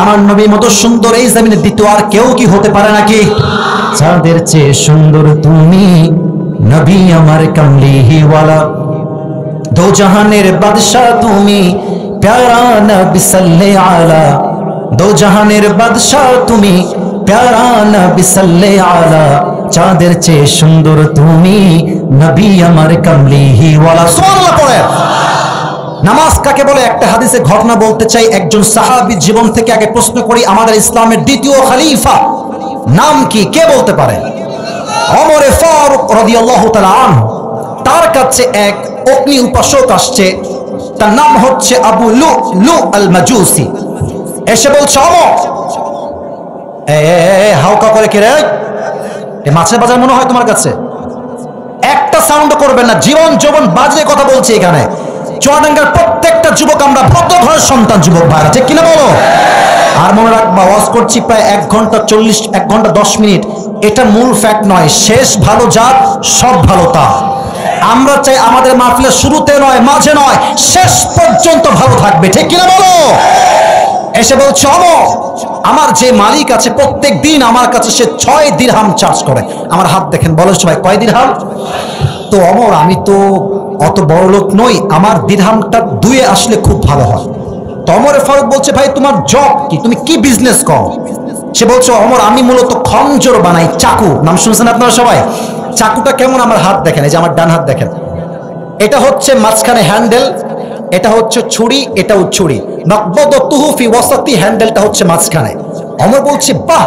আমার নবীর মতো সুন্দর এই জমিনে দ্বিতীয় আর কেউ কি হতে পারে নাকি? যাদের চেয়ে সুন্দর তুমি নবী আমার কামলিওয়ালা, দো জাহানের বাদশা তুমি প্যারা নবী সাল্লাল্লাহু আলা, দো জাহানের বাদশা তুমি প্যারা নবী সাল্লাল্লাহু আলা, চাঁদের চেয়ে সুন্দর তুমি নবী আমার কামলিওয়ালা। সুবহানাল্লাহ পড়ে। নামাজ কাকে বলে? একটা হাদিসে ঘটনা বলতে চাই, একজন সাহাবীর জীবন থেকে আগে প্রশ্ন করি। আমাদের ইসলামের দ্বিতীয় খলিফা নাম কি? কে বলতে পারে? ওমর ফারুক রাদিয়াল্লাহু তাআলা আনহু। তার কাছে এক অগ্নি উপাসক আসছে, তার নাম হচ্ছে আবু লুলু আল মাজুসি। এসে বলছে, ওমর, হাউকা করে কে রে? এ মাছের বাজার মনে হয় তোমার কাছে? একটা সাউন্ড করবেন না, জীবন যৌবন বাজে কথা বলছি এখানে। চুয়াডাঙ্গার প্রত্যেকটা যুবক আমরা ভদ্র ঘরের সন্তান, যুবক ভাইরা, ঠিক কিনা বলো? আর মনে রাখবা, ওয়াজ করছি প্রায় 1 ঘন্টা 10 মিনিট। এটা মূল ফ্যাক্ট নয়, শেষ ভালো যার সব ভালো তা। আমরা চাই আমাদের মাহফিলের শুরুতে নয়, মাঝে নয়, শেষ পর্যন্ত ভালো থাকবে, ঠিক কিনা বলো? এসে বলছে, ওমর, আমার যে মালিক আছে প্রত্যেক দিন আমার কাছে সে 6 দিরহাম চার্জ করে। আমার হাত দেখেন, বলো সবাই কয় দিরহাম? তো ওমর, আমি তো অত বড় লোক নই, আমার দিরহামটা 2 আসলে খুব ভালো হয়। তো ওমর ফারুক বলছে, ভাই তোমার জব কি, তুমি কি বিজনেস করো? সে বলছে, ওমর, আমি মূলত খঞ্জর বানাই, চাকু। নাম শুনছেন আপনারা সবাই? চাকুটা কেমন? আমার হাত দেখেন, এই যে আমার ডান হাত দেখেন, এটা হচ্ছে মাঝখানে হ্যান্ডেল, এটা হচ্ছে ছুরি, এটাও ছুরি। নাকবাদাতুহু ফি ওয়াসাতি, হ্যান্ডেলটা হচ্ছে মাঝখানে। ওমর বলছে, বাহ,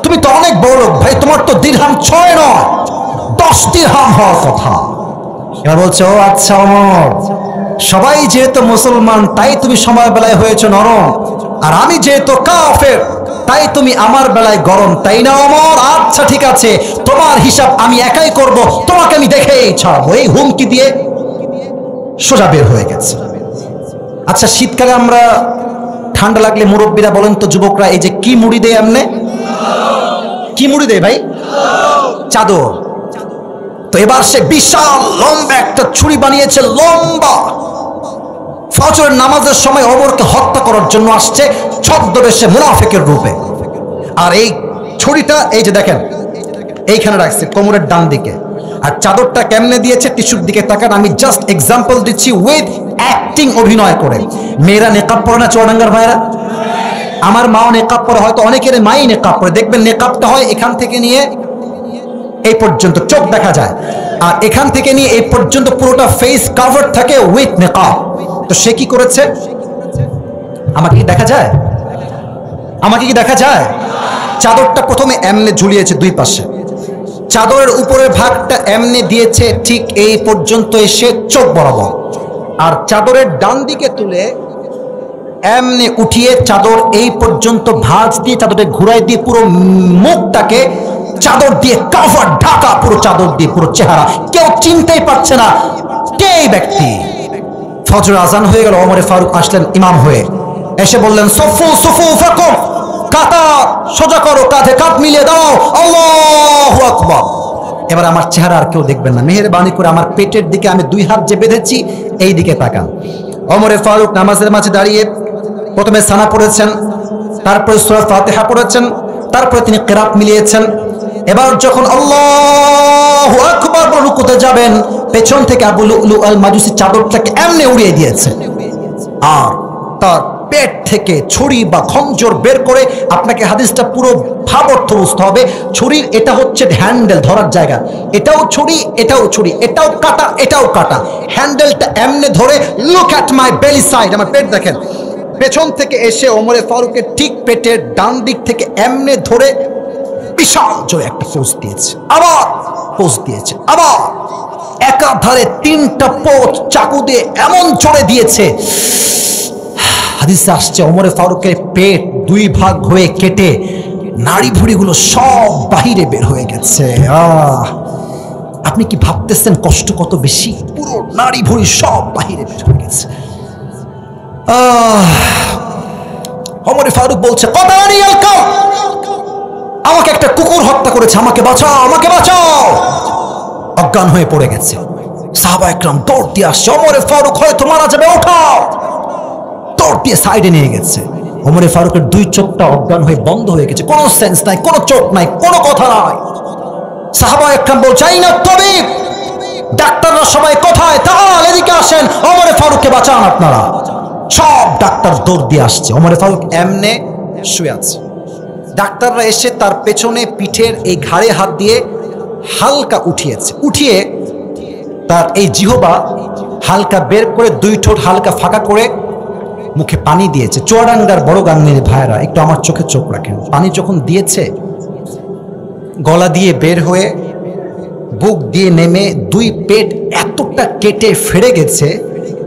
তুমি তো অনেক বড় লোক ভাই, তোমার তো দিরহাম 6 নয় 10 দিরহাম হওয়ার কথা। এবার বলছে, ও আচ্ছা ওমর, সবাই যেহেতু মুসলমান তাই তুমি সময় বেলায় হয়েছে নরম, আর আমি যেহেতু কাফের তাই তুমি আমার বেলায় গরম, তাই না ওমর? আচ্ছা ঠিক আছে, তোমার হিসাব আমি একাই করব, তোমাকে আমি দেখেই ছাড়বো। এই হুমকি দিয়ে সোজা বের হয়ে গেছে। আচ্ছা, শীতকালে আমরা ঠান্ডা লাগলে মুরব্বীরা বলেন তো, যুবকরা, এই যে কি মুড়ি দেয় এমনে, কি মুড়ি দেয় ভাই? চাদর। তো এবার সে বিশাল লম্বা একটা ছুরি বানিয়েছে, লম্বা। ফজরের নামাজের সময় ওমরকে হত্যা করার জন্য আসছে ছদ্মবেশে, মুনাফিকের রূপে। আর এই ছুরিটা এই যে দেখেন এইখানে রাখছে কোমরের ডান দিকে, আর চাদরটা কেমনে দিয়েছে টিস্যুর দিকে তাকান। আমি জাস্ট এক্সাম্পল দিচ্ছি উইথ অ্যাক্টিং, অভিনয় করে। মেয়েরা নেকাব পরে না চুয়াডাঙ্গার ভাইরা? আমার মাও নেকাব পরে, হয়তো অনেকের মাই নেকাব পরে। দেখবেন নেকাবটা হয় এখান থেকে নিয়ে এই পর্যন্ত চোখ দেখা যায়, আর এখান থেকে নিয়ে এই পর্যন্ত পুরোটা ফেস কভার থাকে উইথ নেকাব। তো সে কি করেছে? আমাকে কি দেখা যায়? আমাকে কি দেখা যায়? চাদরটা প্রথমে এমনে ঝুলিয়েছে দুই পাশে, চাদরের উপরের ভাগটা এমনে দিয়েছে ঠিক এই পর্যন্ত এসে চোখ বরাবর, আর চাদরের ডান দিকে তুলে এমনে উঠিয়ে চাদর এই পর্যন্ত ভাঁজ দিয়ে চাদরটা ঘুরাই দিয়ে পুরো মুখটাকে চাদর দিয়ে কভার, ঢাকা পুরো চাদর দিয়ে, পুরো চেহারা, কেউ চিনতেই পারছে না কে এই ব্যক্তি। ফজর আজান হয়ে গেল, ওমরে ফারুক আসলেন ইমাম হয়ে, এসে বললেন সফু সফু ফাকুম, কাতার সোজা করো, কাঁধে কাঁধ মিলিয়ে দাও, আল্লাহু আকবার। এবার আমার চেহারা আর কেউ দেখবেন না, মেহেরবানি করে আমার পেটের দিকে আমি দুই হাত যে বেঁধেছি এই দিকে তাকান। ওমরে ফারুক নামাজের মাঝে দাঁড়িয়ে প্রথমে সানা পড়েছেন, তারপরে সূরা ফাতিহা পড়েছেন, তারপরে তিনি কিরাত মিলিয়েছেন। এবার যখন আল্লাহু আকবার বলে রুকুতে যাবেন, পেছন থেকে আবু লুলু আল মাজুসি চাদরটাকে এমনি উড়িয়ে দিয়েছে, আর তার পেট থেকে ছুরি বা খঞ্জর বের করে, আপনাকে হাদিসটা পুরো ভাব অর্থ বুঝতে হবে। ছুরির এটা হচ্ছে হ্যান্ডেল, ধরার জায়গা, এটাও ছুরি, এটাও ছুরি, এটাও কাটা, এটাও কাটা। হ্যান্ডেলটা এমনে ধরে, লুক অ্যাট মাই বেলি সাইড, আমার পেট দেখেন, পেছন থেকে এসে ওমরে ফারুকের ঠিক পেটের ডান দিক থেকে এমনে ধরে বিশাল জোরে একটা পোজ দিয়েছে, আবার পোজ দিয়েছে, আবার একাধারে তিনটা পোজ চাকু দিয়ে এমন জোরে দিয়েছে, হাদিসে আসছে ওমরে ফারুকের পেট দুই ভাগ হয়ে কেটে নাড়ি ভুড়িগুলো সব বাহিরে বের হয়ে গেছে। আপনি কি ভাবতেছেন কষ্ট কত বেশি? পুরো নাড়ি ভুড়ি সব বাহিরে বের হয়ে গেছে। ওমরে ফারুক বলছে, কতানি আল কাউ, আমাকে একটা কুকুর হত্যা করেছে, আমাকে বাঁচাও, আমাকে বাঁচাও। অজ্ঞান হয়ে পড়ে গেছে। সাহাবা একরাম দৌড় দিয়ে আসছে, ওমরে ফারুক হয়তো মারা যাবে, ওঠাও। দৌড় দিয়ে সাইডে নিয়ে গেছে। ওমরে ফারুকের দুই চোখটা অজ্ঞান হয়ে বন্ধ হয়ে গেছে, কোনো সেন্স নাই, কোনো চোখ নাই, কোনো কথা নাই। সাহাবা একরাম বলছে, আইনা তাবিব, ডাক্তাররা সবাই কোথায়? তাআল, এদিকে আসেন, ওমরে ফারুককে বাঁচান আপনারা। সব ডাক্তার দৌড় দিয়ে আসছে, ওমরে ফারুক এমনে শুয়ে আছে। ডাক্তাররা এসে তার পেছনে পিঠের এই ঘাড়ে হাত দিয়ে হালকা উঠিয়েছে, উঠিয়ে তার এই জিহবা হালকা বের করে দুই ঠোঁট হালকা ফাঁকা করে মুখে পানি দিয়েছে। চুয়াডাঙ্গার বড় গাংনের ভাইরা একটু আমার চোখে চোখ রাখেন। পানি যখন দিয়েছে, গলা দিয়ে বের হয়ে বুক দিয়ে নেমে দুই পেট এতটা কেটে ফেড়ে গেছে,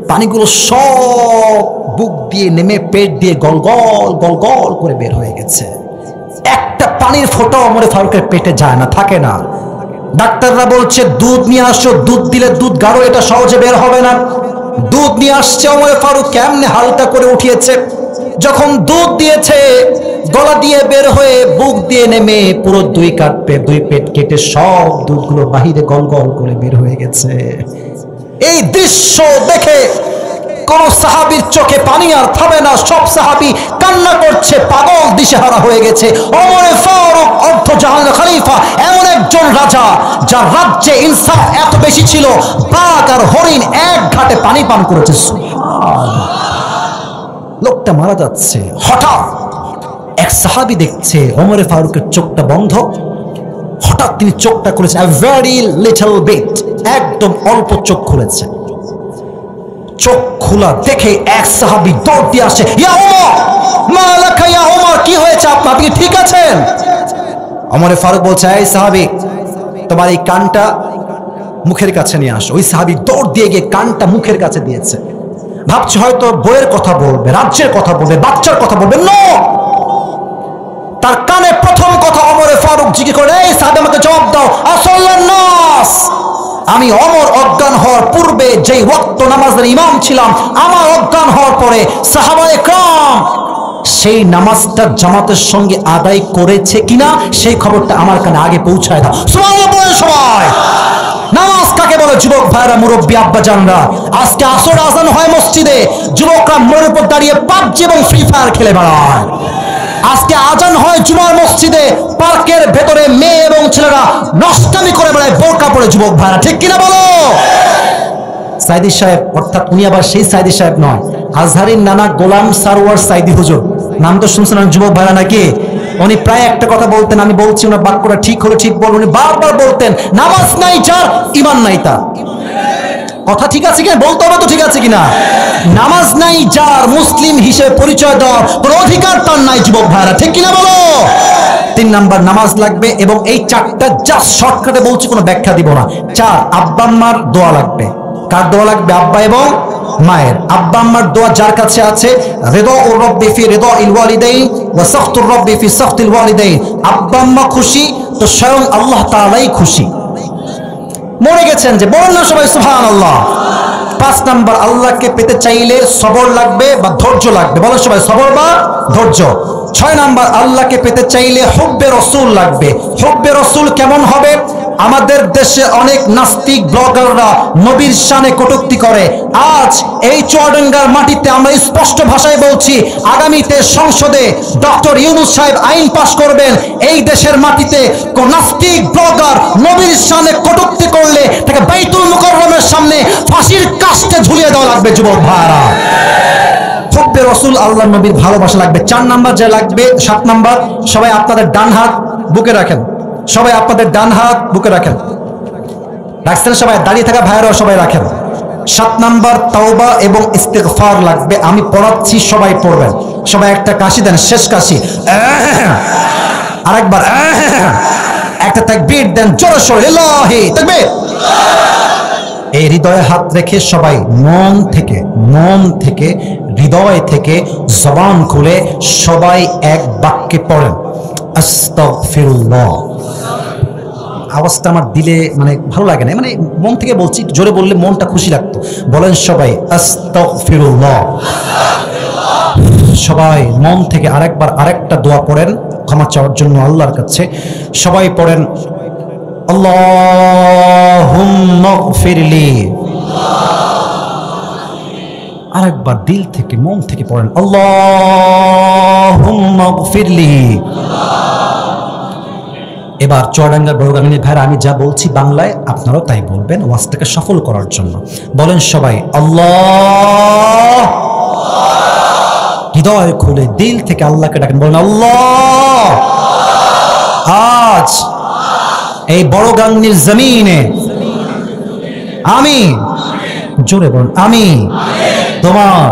পানিগুলো সব বুক দিয়ে নেমে পেট দিয়ে গলগল গলগল করে বের হয়ে গেছে। একটা পানির ফোঁটা ওমরে ফারুকের পেটে যায় না, থাকে না। ডাক্তাররা বলছে দুধ নিয়ে আসো, দুধ দিলে দুধ গাঢ়, এটা সহজে বের হবে না। দুধ নিয়ে আসছে, ওমরে ফারুক কেমনে হালকা করে উঠিয়েছে। যখন দুধ দিয়েছে, গলা দিয়ে বের হয়ে বুক দিয়ে নেমে পুরো দুই পেট কেটে সব দুধগুলো বাহিরে গল গল করে বের হয়ে গেছে। এই দৃশ্য দেখে কোন সাহাবীর চোখে পানি আর থামে না, সব সাহাবী কান্না করছে, পাগল দিশেহারা হয়ে গেছে। ওমরে ফারুক অর্ধ জাহানের খলিফা, এমন একজন রাজা যার রাজ্যে ইনসাফ এত বেশি ছিল, বাঘ আর হরিণ এক ঘাটে পানি পান করেছে। সুবহানাল্লাহ। লোকটা মারা যাচ্ছে, হঠাৎ এক সাহাবী দেখছে ওমরে ফারুকের চোখটা বন্ধ, হঠাৎ তিনি চোখটা খুলেছেন, a very little bit, একদম অল্প চোখ খুলেছে। চোখ খোলা দেখে এক সাহাবী দৌড় দিয়ে আসে, ইয়া ওমর, মা লাকা ইয়া ওমর, কি হয়েছে আপনার, আপনি ঠিক আছেন? ওমরে ফারুক বলছে, এই সাহাবী, তোমার এই কানটা মুখের কাছে নিয়ে আসো। ওই সাহাবী দৌড় দিয়ে গিয়ে কানটা মুখের কাছে দিয়েছে। ভাবছে হয়তো বইয়ের কথা বলবে, রাজ্যের কথা বলবে, বাচ্চার কথা বলবে। নো, তার কানে প্রথম কথা ওমরে ফারুক জিজ্ঞেস করে, এই সাহাবী আমাকে জবাব দাও, আসল্লান নাস, আমি ওমর অজ্ঞান হওয়ার পূর্বে যেই ওয়াক্ত নামাজের ইমাম ছিলাম, আমার অজ্ঞান হওয়ার পরে সাহাবায়ে কেরাম সেই নামাজটা জামাতের সঙ্গে আদায় করেছে কিনা সেই খবরটা আমার কানে আগে পৌঁছায় দাও। সুবহানাল্লাহ বলেন সবাই। নামাজ কাকে বলে যুবক ভাইরা, মুরব্বী আব্বা জানরা? আজকে আসর আজান হয় মসজিদে, যুবকরা মোড়ের উপর দাঁড়িয়ে পাবজি এবং ফ্রি ফায়ার খেলে বেড়ায়। আজকে আজান হয় জুমার মসজিদে, পার্কের ভেতরে মেয়ে এবং ছেলেরা নষ্টামি করে বেড়ায় বোরকা পরে। যুবক ভাইরা ঠিক কিনা বলো? সাইদি সাহেব, অর্থাৎ উনি আবার সেই সাইদি সাহেব নয়, আজহারির নানা গোলাম সারওয়ার সাইদি হুজুর, নাম তো শুনছেন যুবক ভাইরা নাকি? উনি প্রায় একটা কথা বলতেন, আমি বলছি ওনার বাক্যটা ঠিক হলে ঠিক বলবেন, উনি বারবার বলতেন, নামাজ নাই যার ঈমান নাই তার। কথা ঠিক আছে কিনা বলতে হবে তো, ঠিক আছে কিনা? নামাজ নাই যার, মুসলিম হিসেবে পরিচয় দেওয়ার কোনো অধিকার তার নাই। যুবক ভাইরা ঠিক কিনা বলো? 3 নাম্বার নামাজ লাগবে, এবং এই 4টা জাস্ট শর্টকাটে বলছি, কোনো ব্যাখ্যা দিব না। 4, আব্বা আম্মার দোয়া লাগবে। কার দোয়া লাগবে? আব্বা এবং মায়ের। আব্বা আম্মার দোয়া যার কাছে আছে, রিদাউর রাব্বি ফি রিদাইল ওয়ালিদাইন ওয়া সাখতুর রাব্বি ফি সাখতিল ওয়ালিদাইন, আব্বা আম্মা খুশি তো স্বয়ং আল্লাহ তাআলাই খুশি। মরে গেছেন যে, বলেন না সবাই সুবহানাল্লাহ। 5 নাম্বার, আল্লাহকে পেতে চাইলে সবর লাগবে বা ধৈর্য লাগবে। বলেন সবাই, সবর বা ধৈর্য। 6 নাম্বার, আল্লাহকে পেতে চাইলে হুব্বে রাসূল লাগবে। হুব্বে রাসূল কেমন হবে? আমাদের দেশে অনেক নাস্তিক ব্লগাররা নবীর শানে কটূক্তি করে। আজ এই চুয়াডাঙ্গার মাটিতে আমরা স্পষ্ট ভাষায় বলছি, আগামীতে সংসদে ডক্টর ইউনূস সাহেব আইন পাশ করবেন, এই দেশের মাটিতে কোন নাস্তিক ব্লগার নবীর শানে কটূক্তি করলে তাকে বাইতুল মুকাররমের সামনে ফাঁসির কাস্টে ঝুলিয়ে দেওয়া লাগবে। যুবক ভাইরা, হুব্বে রাসূল, আল্লাহ নবীর ভালোবাসা লাগবে। 4 নাম্বার যা লাগবে, 7 নাম্বার, সবাই আপনাদের ডান হাত বুকে রাখেন। সবাই আপনাদের ডান হাত বুকে রাখেন। রাখছেন সবাই? দাঁড়িয়ে থাকা ভাইয়েরাও সবাই রাখেন। 7 নাম্বার, তাওবা এবং ইস্তিগফার লাগবে। আমি পড়াচ্ছি, সবাই পড়বেন। সবাই একটা কাশি দেন, শেষ কাশি। আরেকবার একটা তাকবীর দেন, জোরে সোরে লিল্লাহি তাকবীর। এই হৃদয়ে হাত রেখে সবাই মন থেকে হৃদয় থেকে জবান খুলে সবাই এক বাক্যে পড়েন, আস্তাগফিরুল্লাহ। আওয়াজটা আমার দিলে মানে ভালো লাগে না, মানে মন থেকে বলছি, জোরে বললে মনটা খুশি লাগতো। বলেন সবাই, আস্তাগফিরুল্লাহ। সবাই মন থেকে আরেকবার আরেকটা দোয়া পড়েন ক্ষমা চাওয়ার জন্য আল্লাহর কাছে। সবাই পড়েন, আল্লাহুম্মা গফিরলি। আরেকবার দিল থেকে মন থেকে পড়েন, আল্লাহুম্মা গফিরলি। এবার চুয়াডাঙ্গার বড়গামিনী ভাইরা, আমি যা বলছি বাংলায় আপনারাও তাই বলবেন ওয়াজটাকে সফল করার জন্য। বলেন সবাই, আল্লাহ। হৃদয় খুলে দিল থেকে আল্লাহকে ডাকেন, বলেন আল্লাহ। আজ এই বড়গাংনীর জমিনে আমি, জোরে বলুন, আমি তোমার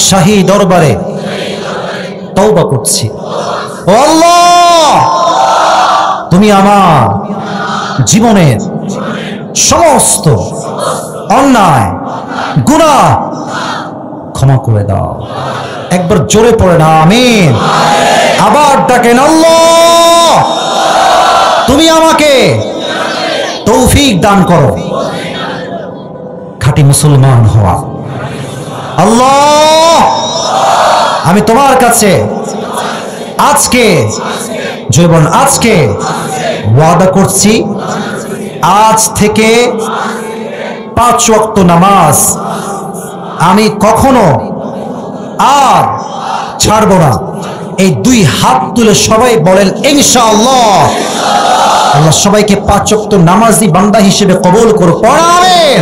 শাহী দরবারে তওবা করছি। ও আল্লাহ, তুমি আমার জীবনের সমস্ত অন্যায় গুনাহ ক্ষমা করে দাও। একবার জোরে পড়েন আমিন। আবার ডাকেন, আল্লাহ তুমি আমাকে তৌফিক দান করো খাঁটি মুসলমান হওয়া। আল্লাহ, আমি তোমার কাছে আজকে জীবন আজকে ওয়াদা করছি, আজ থেকে 5 ওয়াক্ত নামাজ আমি কখনো আর ছাড়বো না। এই 2 হাত তুলে সবাই বলেন ইনশাআল্লাহ। আল্লাহ সবাইকে 5 ওয়াক্ত নামাজি বান্দা হিসেবে কবুল করুন। আমিন।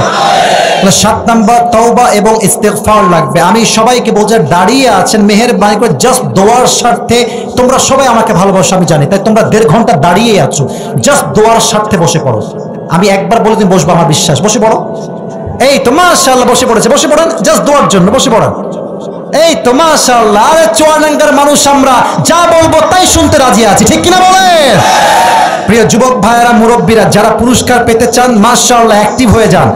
7 নাম্বার, তওবা এবং ইস্তিগফার লাগবে। আমি সবাইকে বলছি, দাঁড়িয়ে আছেন, মেহেরবানি করে জাস্ট দোয়ার স্বার্থে, তোমরা সবাই আমাকে ভালোবাসো আমি জানি, তাই তোমরা 1.5 ঘন্টা দাঁড়িয়ে আছো, জাস্ট দোয়ার স্বার্থে বসে পড়ো। আমি একবার বলে তুমি বসবো, আমার বিশ্বাস, বসে পড়ো। এই তো মাশাআল্লাহ বসে পড়েছে, বসে পড়েন, জাস্ট দোয়ার জন্য বসে পড়েন। এই তো মাশাআল্লাহ। আরে চুয়াডাঙ্গার মানুষ আমরা, যা বলবো তাই শুনতে রাজি আছি, ঠিক কিনা বলেন? প্রিয় যুবক ভাইয়েরা, মুরব্বীরা, যারা পুরস্কার পেতে চান মাশাআল্লাহ অ্যাক্টিভ হয়ে যান।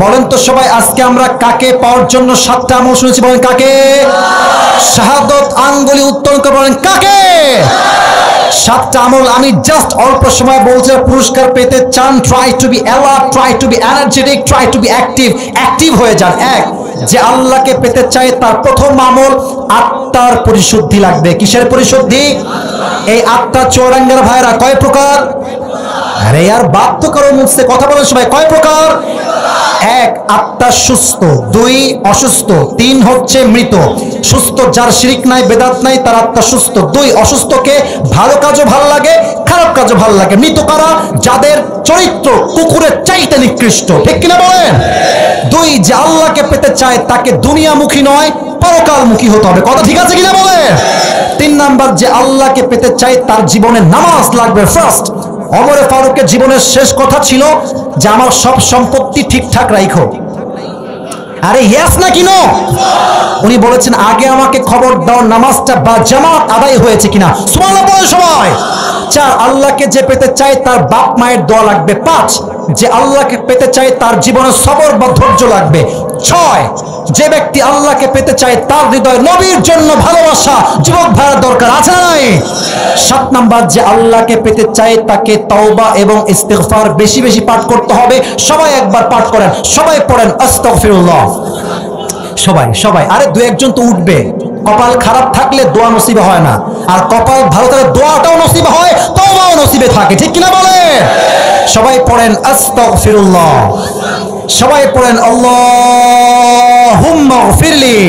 বলেন তো সবাই, আজকে আমরা কাকে পাওয়ার জন্য 7টা আমল শুনেছি? বলেন কাকে? শাহাদত আঙ্গুলি উত্তোলন করে বলেন কাকে? 7টা আমল আমি জাস্ট অল্প সময় বলছি, পুরস্কার পেতে চান, try to be alert, try to be energetic, try to be active হয়ে যান। এক, যে আল্লাহকে পেতে চায় তার প্রথম আমল আত্মার পরিশুদ্ধি লাগবে। কিসের পরিশুদ্ধি? এই আত্মা চৌরাঙ্গার ভাইরা কয় প্রকার? আরে यार बात तो करो मुझसे, কথা বলেন সবাই। কয় প্রকার? এক, আত্মা সুস্থ। দুই, অসুস্থ। তিন হচ্ছে মৃত। সুস্থ যার শিরিক নাই, বেদাত নাই, তার আত্মা সুস্থ। দুই, অসুস্থকে ভালো কাজও ভালো লাগে, খারাপ কাজও ভালো লাগে। মৃত কারা? যাদের চরিত্র কুকুরের চাইতে নিকৃষ্ট। ঠিক কিনা বলেন? দুই, যে আল্লাহকে পেতে চায় তাকে দুনিয়ামুখী নয়, পরকালমুখী হতে হবে। কথা ঠিক আছে কিনা বলেন? তিন নাম্বার, যে আল্লাহকে পেতে চায় তার জীবনে নামাজ লাগবে ফার্স্ট। ওমরে ফারুকের জীবনের শেষ কথা ছিল যে আমার সব সম্পত্তি ঠিকঠাক রাখো। আরে ইয়েস না কি নো? উনি বলেছেন আগে আমাকে খবর দাও নামাজটা বা জামাত আদায় হয়েছে কিনা। সুবহানাল্লাহ বলেন সবাই। 4, আল্লাহকে যে পেতে চায় তার বাপ মায়ের দোয়া লাগবে। 5, যে আল্লাহকে পেতে চায় তার জীবনে সবর বা ধৈর্য লাগবে। 6, যে ব্যক্তি আল্লাহকে পেতে চায় তার হৃদয়ে নবীর জন্য ভালোবাসা যুবক ভাইয়ের দরকার আছে না নাই? 7 নাম্বার, যে আল্লাহকে পেতে চায় তাকে তওবা এবং ইস্তিগফার বেশি বেশি পাঠ করতে হবে। সবাই একবার পাঠ করেন, সবাই পড়েন আস্তাগফিরুল্লাহ। সবাই সবাই। আরে দু একজন তো উঠবে। কপাল খারাপ থাকলে দোয়া নসিবে হয় না, আর কপাল ভালো থাকলে দোয়াটাও নসিবে হয়, তওবাও নসিবে থাকে। ঠিক কিনা বলে? সবাই পড়েন আস্তাগফিরুল্লাহ। সবাই পড়েন আল্লাহুম্মা গফিরলি।